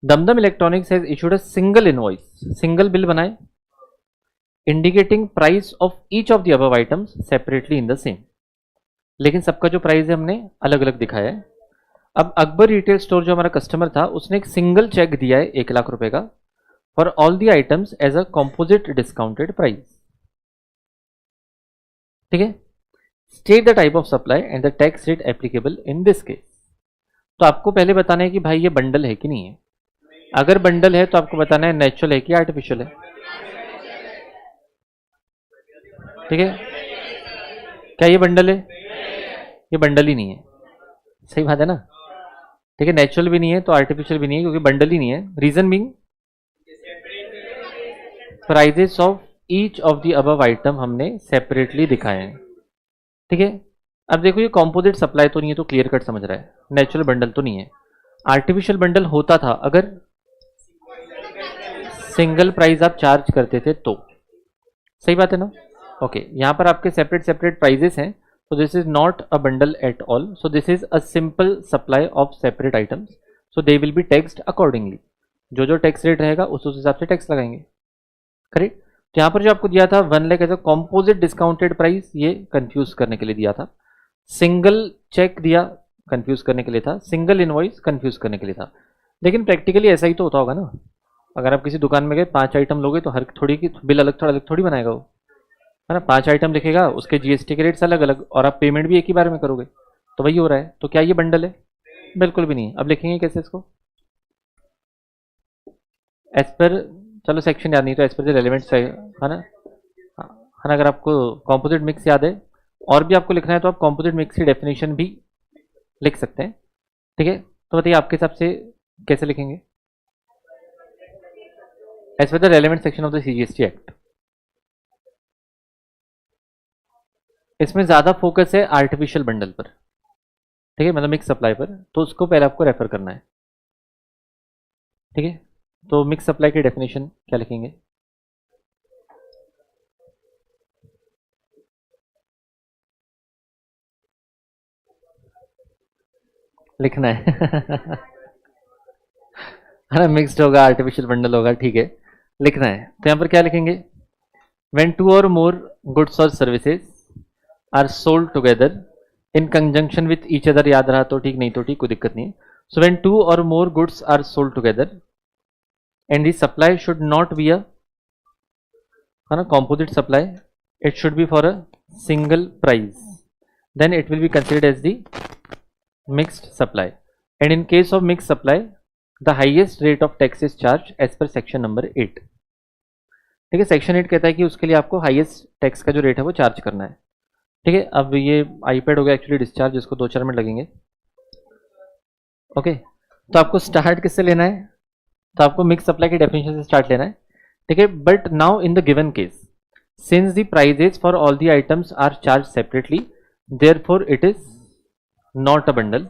Dumdum electronics has issued a single invoice, single bill बनाए, indicating price of each of the above items separately in the same, लेकिन सबका जो प्राइस है हमने अलग अलग दिखाया है। अब अकबर रिटेल स्टोर जो हमारा कस्टमर था उसने एक सिंगल चेक दिया है 1,00,000 रुपए का for all the items as a composite discounted price. ठीक है, state the type of supply and the tax rate applicable in this case. तो आपको पहले बताना है कि भाई ये बंडल है कि नहीं है। अगर बंडल है तो आपको बताना है नेचुरल है कि आर्टिफिशियल है। ठीक है, क्या ये बंडल है? ये बंडल ही नहीं है, सही बात है ना। ठीक है, नेचुरल भी नहीं है तो आर्टिफिशियल भी नहीं है, क्योंकि बंडल ही नहीं है। Reason being prices of each of the above item हमने सेपरेटली दिखाए हैं। ठीक है, अब देखो ये कॉम्पोजिट सप्लाई तो नहीं है, तो क्लियर कट समझ रहा है। नेचुरल बंडल तो नहीं है। आर्टिफिशियल बंडल होता था अगर सिंगल प्राइस आप चार्ज करते थे तो, सही बात है ना। ओके, यहाँ पर आपके सेपरेट सेपरेट प्राइजेस हैं, so this is not a bundle at all, so this is a simple supply of separate items, so they will be taxed accordingly। जो जो टैक्स रेट रहेगा उस हिसाब से टैक्स लगाएंगे, करेक्ट। तो यहाँ पर जो आपको दिया था 1 lakh as a composite discounted price, ये कंफ्यूज करने के लिए दिया था। सिंगल चेक दिया, कंफ्यूज करने के लिए था। सिंगल इनवॉइस कंफ्यूज करने के लिए था। लेकिन प्रैक्टिकली ऐसा ही तो होता होगा ना। अगर आप किसी दुकान में गए 5 आइटम लोगे तो हर थोड़ी की बिल अलग थोड़ी बनाएगा वो, है ना। 5 आइटम लिखेगा, उसके जीएसटी के रेट्स अलग अलग, और आप पेमेंट भी एक ही बार में करोगे, तो वही हो रहा है। तो क्या ये बंडल है? बिल्कुल भी नहीं। अब लिखेंगे कैसे इसको? एज पर, चलो सेक्शन याद नहीं तो एज पर रेलिवेंट है ना। हाँ, है ना। अगर आपको कॉम्पोजिट मिक्स याद है और भी आपको लिखना है तो आप कॉम्पोजिट मिक्स की डेफिनेशन भी लिख सकते हैं। ठीक है, तो बताइए आपके हिसाब से कैसे लिखेंगे? As per the relevant section of the CGST act. इसमें ज़्यादा फोकस है आर्टिफिशियल बंडल पर, ठीक है, मतलब मिक्स सप्लाई पर, तो उसको पहले आपको रेफर करना है। ठीक है, तो मिक्स सप्लाई की डेफिनेशन क्या लिखेंगे? लिखना है है ना, मिक्स्ड होगा, आर्टिफिशियल बंडल होगा, ठीक है, लिखना है। तो यहाँ पर क्या लिखेंगे? व्हेन टू और मोर गुड्स और services are sold together in conjunction with each other, याद रहा तो ठीक, नहीं तो ठीक, कोई दिक्कत नहीं है। सो व्हेन टू और more goods are sold together and the supply should not be a, है ना, composite supply, it should be for a single price, then it will be considered as the mixed supply, and in case of mixed supply the highest rate of tax is charged as per section number 8। ठीक है, section 8 कहता है कि उसके लिए आपको highest tax का जो रेट है वो चार्ज करना है। ठीक है, अब ये आईपैड हो गया एक्चुअली डिस्चार्ज, इसको 2-4 मिनट लगेंगे। ओके, तो आपको स्टार्ट किससे लेना है? तो आपको मिक्स सप्लाई की डेफिनेशन से स्टार्ट लेना है। ठीक है, but now in the given case, since the prices for all the items are charge separately, therefore it is not a bundle.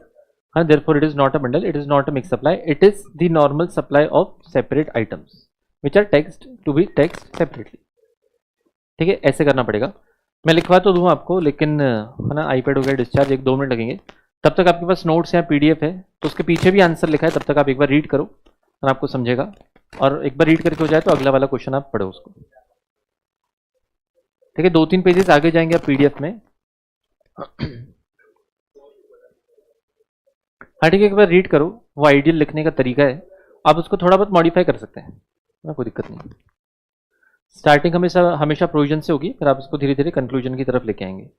हाँ, therefore it is not a bundle, it is not a mix supply, it is the normal supply of separate items which are taxed to be taxed separately. ठीक है, ऐसे करना पड़ेगा। मैं लिखवा तो दूँ आपको, लेकिन है ना, आईपैड हो गया डिस्चार्ज, 1-2 मिनट लगेंगे। तब तक आपके पास नोट्स या पीडीएफ है, तो उसके पीछे भी आंसर लिखा है, तब तक आप एक बार रीड करो और आपको समझेगा। और एक बार रीड करके हो जाए तो अगला वाला क्वेश्चन आप पढ़ो उसको। ठीक है, 2-3 पेजेस आगे जाएंगे आप पीडीएफ में। हाँ ठीक है, एक बार रीड करो, वो आइडियल लिखने का तरीका है, आप उसको थोड़ा बहुत मॉडिफाई कर सकते हैं ना, कोई दिक्कत नहीं। स्टार्टिंग हमेशा हमेशा प्रोविजन से होगी, फिर आप इसको धीरे धीरे कंक्लूजन की तरफ लेके आएंगे।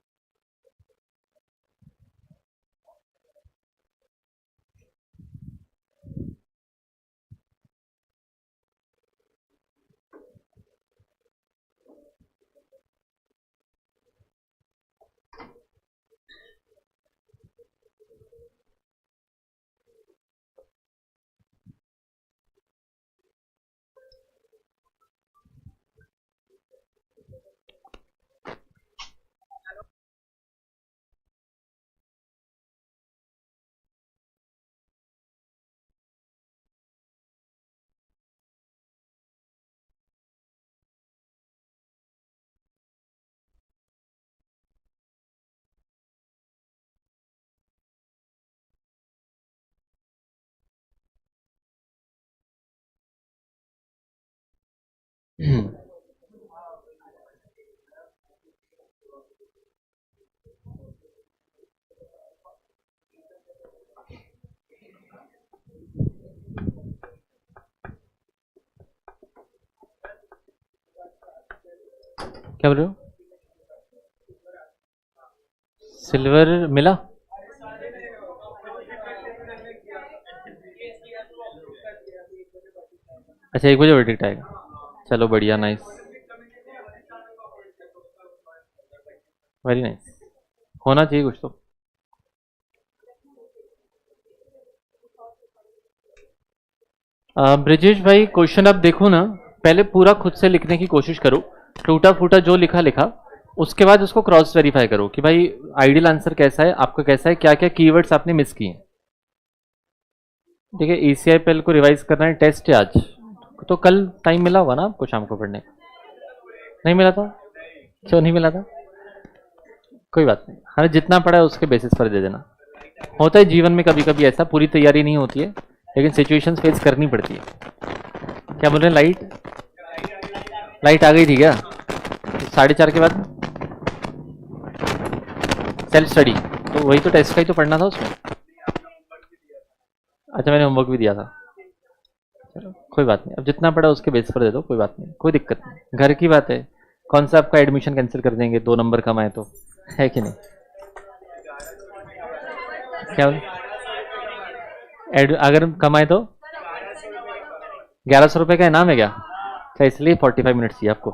क्या बोल रहे हो? सिल्वर मिला? अच्छा, 1 बजे वर्डिक्ट आएगा, चलो बढ़िया, नाइस, वेरी नाइस, होना चाहिए कुछ तो। ब्रिजेश भाई, क्वेश्चन आप देखो ना, पहले पूरा खुद से लिखने की कोशिश करो, टूटा फूटा जो लिखा लिखा, उसके बाद उसको क्रॉस वेरीफाई करो कि भाई आइडियल आंसर कैसा है, आपका कैसा है, क्या क्या कीवर्ड्स आपने मिस किए हैं। ठीक है, ECIPL को रिवाइज करना है, टेस्ट है आज, तो कल टाइम मिला होगा ना आपको शाम को पढ़ने? नहीं मिला था? क्यों नहीं मिला था? कोई बात नहीं, हमें जितना पड़ा है उसके बेसिस पर दे देना। होता है जीवन में कभी कभी ऐसा, पूरी तैयारी नहीं होती है, लेकिन सिचुएशंस फेस करनी पड़ती है। क्या बोल रहे हैं? लाइट लाइट आ गई थी क्या? 4:30 के बाद सेल्फ स्टडी, तो वही तो टेस्ट का ही तो पढ़ना था उसमें। अच्छा, मैंने होमवर्क भी दिया था, चलो कोई बात नहीं, अब जितना पड़ा उसके बेस पर दे दो, कोई बात नहीं, कोई दिक्कत नहीं, घर की बात है। कौन सा आपका एडमिशन कैंसिल कर देंगे 2 नंबर कम आए तो, है कि नहीं? क्या अगर कम आए तो 1100 रुपये का इनाम है क्या? अच्छा, इसलिए 45 मिनट्स चाहिए आपको।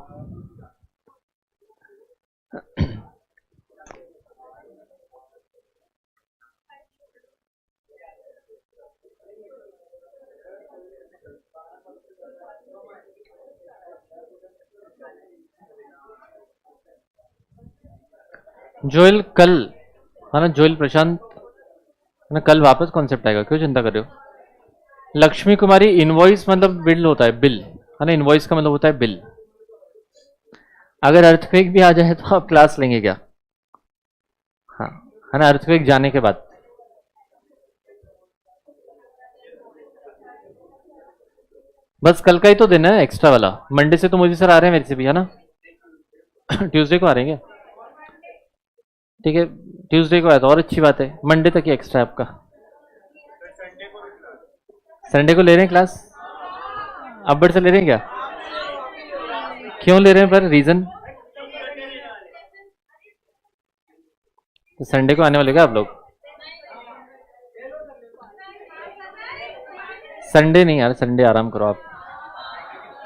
जोएल कल, है ना, जोएल प्रशांत, है ना, कल वापस कॉन्सेप्ट आएगा, क्यों चिंता कर रहे हो? लक्ष्मी कुमारी, इनवॉइस मतलब बिल होता है, बिल, है ना, इनवॉइस का मतलब होता है बिल। अगर अर्थक्वेक भी आ जाए तो आप क्लास लेंगे क्या? हाँ, है ना, अर्थक्वेक जाने के बाद। बस कल का ही तो दिन है एक्स्ट्रा वाला, मंडे से तो मोदी सर आ रहे हैं मेरे से भी, है ना। ट्यूसडे को आ रहे हैं क्या? ठीक है, ट्यूसडे को आया तो और अच्छी बात है, मंडे तक ही एक्स्ट्रा है आपका। संडे को ले रहे हैं क्लास? अब्बड़ से ले रहे हैं क्या? क्यों ले रहे हैं, पर रीजन? तो संडे को आने वाले क्या आप लोग? संडे नहीं यार, संडे आराम करो आप।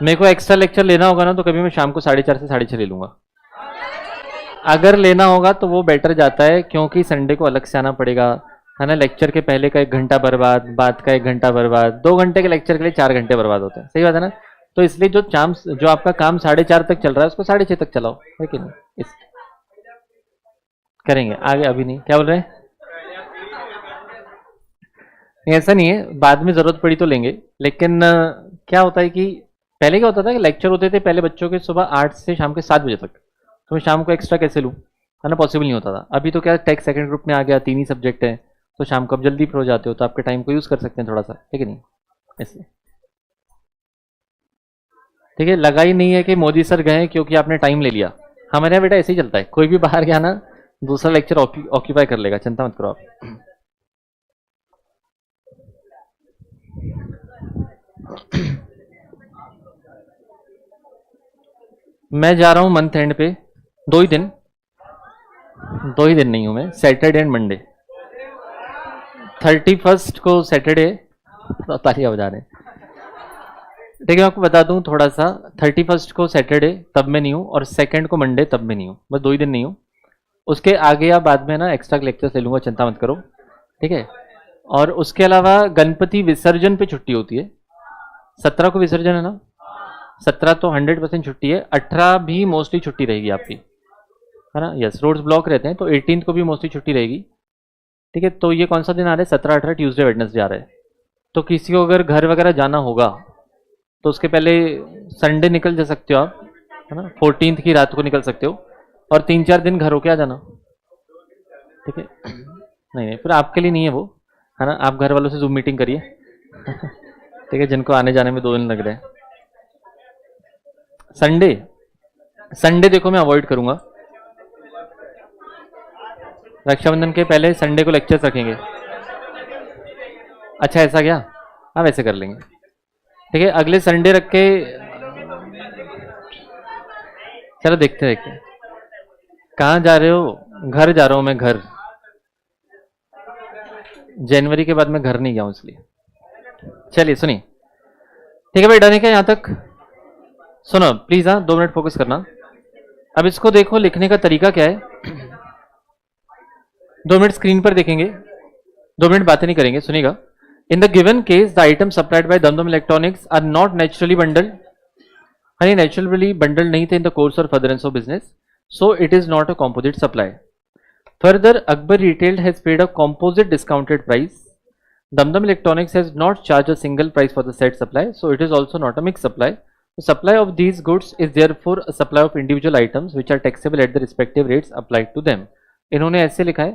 मेरे को एक्स्ट्रा लेक्चर लेना होगा ना तो कभी मैं शाम को 4:30 से 6:30 ले लूंगा। अगर लेना होगा तो वो बेटर जाता है, क्योंकि संडे को अलग से आना पड़ेगा, है ना। लेक्चर के पहले का 1 घंटा बर्बाद, बाद का 1 घंटा बर्बाद, 2 घंटे के लेक्चर के लिए 4 घंटे बर्बाद होते हैं, सही बात है ना। तो इसलिए जो आपका काम 4:30 तक चल रहा है उसको 6:30 तक चलाओ, है कि नहीं। इस करेंगे आगे, अभी नहीं, क्या बोल रहे हैं? नहीं, ऐसा नहीं है, बाद में जरूरत पड़ी तो लेंगे, लेकिन क्या होता है कि पहले क्या होता था कि लेक्चर होते थे पहले बच्चों के सुबह 8 से शाम के 7 बजे तक, तो मैं शाम को एक्स्ट्रा कैसे लूँ, है ना, पॉसिबल नहीं होता था। अभी तो क्या टेक सेकंड ग्रुप में आ गया, 3 ही सब्जेक्ट है, तो शाम को आप जल्दी फ्री हो जाते हो, तो आपके टाइम को यूज़ कर सकते हैं थोड़ा सा, ठीक है नहीं, इसलिए। ठीक है, लगा ही नहीं है कि मोदी सर गए क्योंकि आपने टाइम ले लिया। हमारे यहाँ बेटा ऐसे ही चलता है, कोई भी बाहर गया ना दूसरा लेक्चर ऑक्यूपाई कर लेगा, चिंता मत करो आप। मैं जा रहा हूँ मंथ एंड पे, 2 ही दिन, 2 ही दिन नहीं हूँ मैं, सैटरडे एंड मंडे। 31 को सैटरडे, तालियां बजा रहे हैं। ठीक है, मैं आपको बता दूं थोड़ा सा, 31 को सैटरडे तब मैं नहीं हूँ, और सेकंड को मंडे तब मैं नहीं हूँ, बस 2 ही दिन नहीं हूँ। उसके आगे या बाद में ना एक्स्ट्रा लेक्चर्स ले लूंगा, चिंता मत करो, ठीक है। और उसके अलावा गणपति विसर्जन पे छुट्टी होती है, 17 को विसर्जन है ना, 17 तो 100% छुट्टी है, 18 भी मोस्टली छुट्टी रहेगी आपकी, है ना। यस, रोड्स ब्लॉक रहते हैं, तो 18 को भी मोस्टली छुट्टी रहेगी, ठीक है। तो ये कौन सा दिन आ रहा है, 17, 18 ट्यूसडे वेडनेसडे आ रहा है। तो किसी को अगर घर वगैरह जाना होगा तो उसके पहले संडे निकल जा सकते हो आप, है ना, 14 की रात को निकल सकते हो, और 3-4 दिन घर होके आ जाना, ठीक है। नहीं नहीं, फिर आपके लिए नहीं है वो, है ना, आप घर वालों से जूम मीटिंग करिए। ठीक है, जिनको आने जाने में 2 दिन लग रहे हैं। संडे, संडे देखो मैं अवॉइड करूंगा, रक्षाबंधन के पहले संडे को लेक्चर्स रखेंगे। अच्छा ऐसा क्या, हाँ वैसे कर लेंगे, ठीक है, अगले संडे रख के, चलो देखते देखते। कहाँ जा रहे हो? घर जा रहा हूँ मैं, घर। जनवरी के बाद मैं घर नहीं गया हूँ इसलिए। चलिए सुनिए, ठीक है भाई, डन है क्या यहाँ तक? सुनो प्लीज, हाँ 2 मिनट फोकस करना। अब इसको देखो, लिखने का तरीका क्या है। 2 मिनट स्क्रीन पर देखेंगे, 2 मिनट बातें नहीं करेंगे, सुनिएगा। In the given case the item supplied by Dumdum electronics are not naturally bundled, यानी नेचुरली बंडल्ड नहीं थे इन द कोर्स और furtherance of business, so it is not a composite supply. Further, Akbar Retail has paid a composite discounted price. Damdam Electronics has not charged a single price for the said supply, so it is also not a mixed supply. The supply of these goods is therefore a supply of individual items which are taxable at the respective rates applied to them. इन्होंने ऐसे लिखा है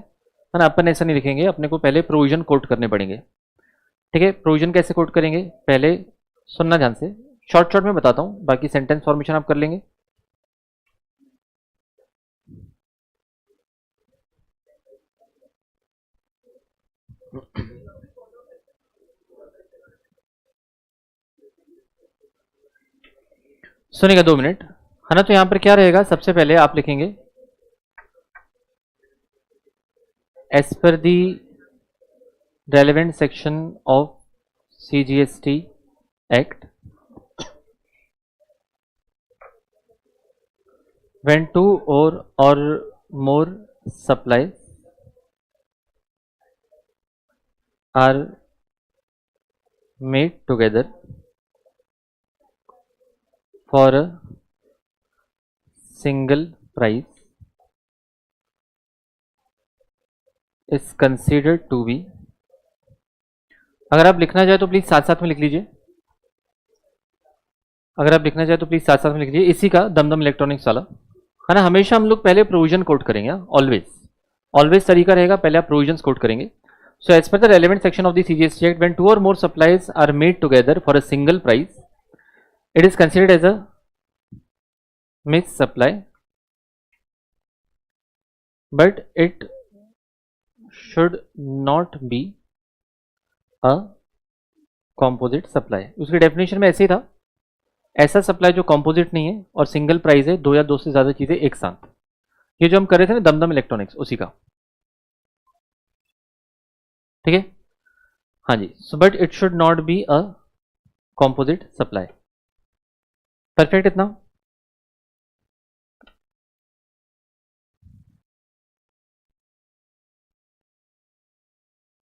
ना, अपन ऐसा नहीं लिखेंगे, अपने को पहले प्रोविजन कोट करने पड़ेंगे, ठीक है। प्रोविजन कैसे कोट करेंगे, पहले सुनना ध्यान से, शॉर्ट शॉर्ट में बताता हूँ, बाकी सेंटेंस फॉर्मेशन आप कर लेंगे। सुनेगा 2 मिनट, है ना। तो यहां पर क्या रहेगा, सबसे पहले आप लिखेंगे as per the relevant section of CGST act, when 2 or more supplies are made together for a single price, is considered to be, अगर आप लिखना चाहे तो प्लीज साथ साथ में लिख लीजिए, अगर आप लिखना चाहे तो प्लीज साथ साथ में लिख लीजिए, इसी का दमदम इलेक्ट्रॉनिक्स वाला है ना। हमेशा हम लोग पहले प्रोविजन कोट करेंगे, ऑलवेज ऑलवेज तरीका रहेगा, पहले आप प्रोविजन कोट करेंगे। So as per the relevant section of the CGST Act, when 2 or more supplies are made together for a single price, it is considered as a mixed supply, but it should not be a composite supply। उसकी definition में ऐसे ही था, ऐसा supply जो composite नहीं है और single price है, दो या दो से ज्यादा चीजें एक साथ। ये जो हम कर रहे थे ना दमदम इलेक्ट्रॉनिक्स, उसी का, ठीक है। हाँ जी, so but it should not be a composite supply. Perfect इतना।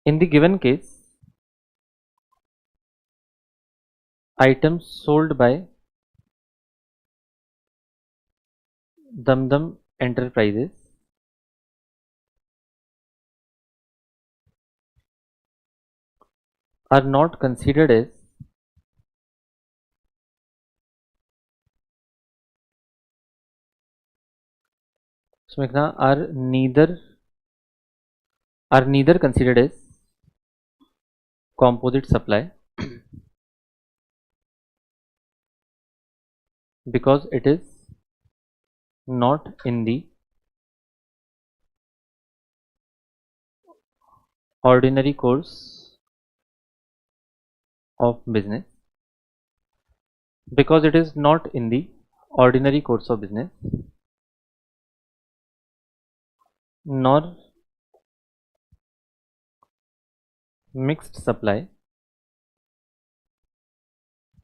In the given case, items sold by Dum Enterprises are not considered as are neither considered as composite supply because it is not in the ordinary course of business, because it is not in the ordinary course of business, nor mixed supply,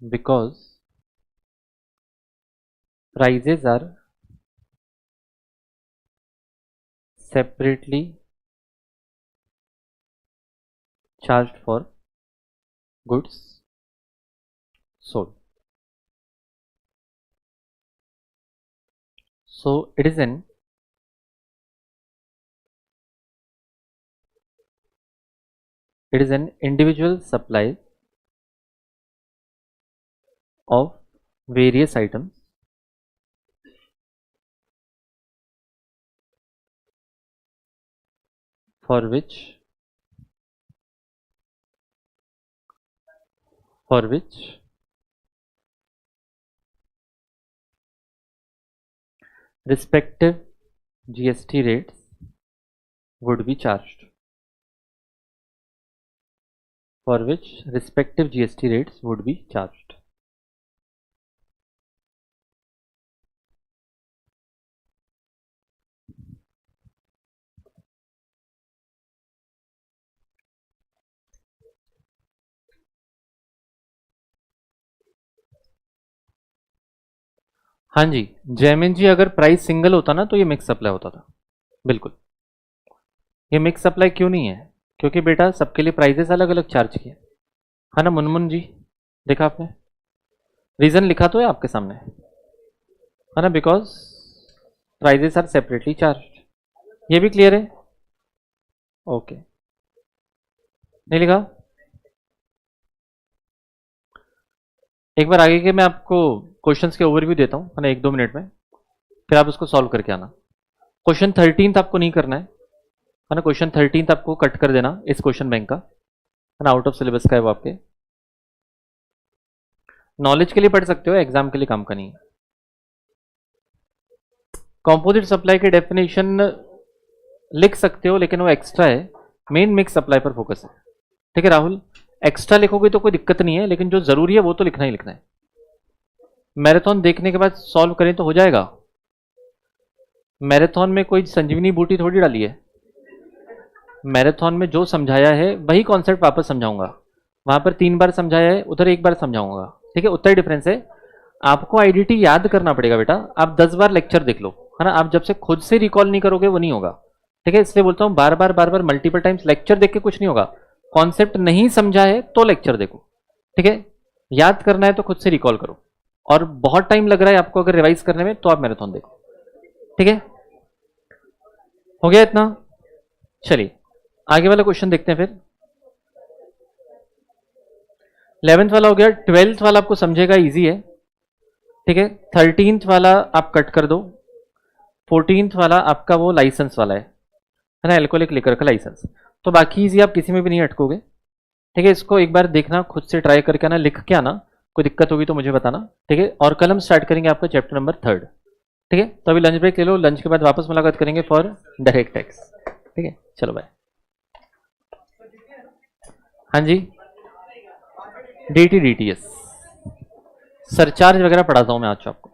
because prices are separately charged for goods sold. So it is an individual supply of various items for which respective GST rates would be charged, for which respective GST rates would be charged। हाँ जी जयमिन जी, अगर price single होता ना तो ये mix supply होता था, बिल्कुल। ये मिक्स सप्लाई क्यों नहीं है? क्योंकि बेटा सबके लिए प्राइजेस अलग अलग चार्ज किए, है ना मुनमुन जी, देखा आपने, रीजन लिखा तो है आपके सामने, है ना, because prices are separately charge. ये भी क्लियर है? ओके, नहीं लिखा? एक बार आगे के मैं आपको क्वेश्चंस के ओवरव्यू देता हूं, है ना, 1-2 मिनट में, फिर आप उसको सॉल्व करके आना। क्वेश्चन 13 आपको नहीं करना है ना, क्वेश्चन 13 आपको कट कर देना इस क्वेश्चन बैंक का, है ना, आउट ऑफ सिलेबस का है वो, आपके नॉलेज के लिए पढ़ सकते हो, एग्जाम के लिए काम का नहीं है। कंपोजिट सप्लाई के डेफिनेशन लिख सकते हो लेकिन वो एक्स्ट्रा है, मेन मिक्स सप्लाई पर फोकस है, ठीक है राहुल। एक्स्ट्रा लिखोगे तो कोई दिक्कत नहीं है, लेकिन जो जरूरी है वो तो लिखना ही लिखना है। मैराथन देखने के बाद सॉल्व करें तो हो जाएगा। मैराथन में कोई संजीवनी बूटी थोड़ी डाली है, मैराथन में जो समझाया है वही कॉन्सेप्ट वापस समझाऊंगा, वहां पर 3 बार समझाया है, उधर 1 बार समझाऊंगा, ठीक है, उतना ही डिफरेंस है। आपको आईडीटी याद करना पड़ेगा बेटा, आप 10 बार लेक्चर देख लो, है ना, आप जब से खुद से रिकॉल नहीं करोगे वो नहीं होगा, ठीक है। इसलिए बोलता हूं बार बार मल्टीपल टाइम्स लेक्चर देख के कुछ नहीं होगा, कॉन्सेप्ट नहीं समझा है तो लेक्चर देखो, ठीक है। याद करना है तो खुद से रिकॉल करो, और बहुत टाइम लग रहा है आपको अगर रिवाइज करने में तो आप मैराथन देखो, ठीक है। हो गया इतना? चलिए आगे वाला क्वेश्चन देखते हैं फिर। 11th वाला हो गया। 12th वाला आपको समझेगा, इजी है, ठीक है। 13th वाला आप कट कर दो। 14th वाला आपका वो लाइसेंस वाला है ना, एल्कोहलिक लिकर का लाइसेंस। तो बाकी इजी, आप किसी में भी नहीं अटकोगे, ठीक है। इसको एक बार देखना, खुद से ट्राई करके आना, लिख के आना, कोई दिक्कत होगी तो मुझे बताना, ठीक है। और कल हम स्टार्ट करेंगे आपका चैप्टर नंबर 3, ठीक है। तो अभी लंच ब्रेक ले लो, लंच के बाद वापस मुलाकात करेंगे फॉर डायरेक्ट टैक्स, ठीक है। चलो बाय। हाँ जी, DT DTS सरचार्ज वगैरह पढ़ाता हूँ मैं आज आपको।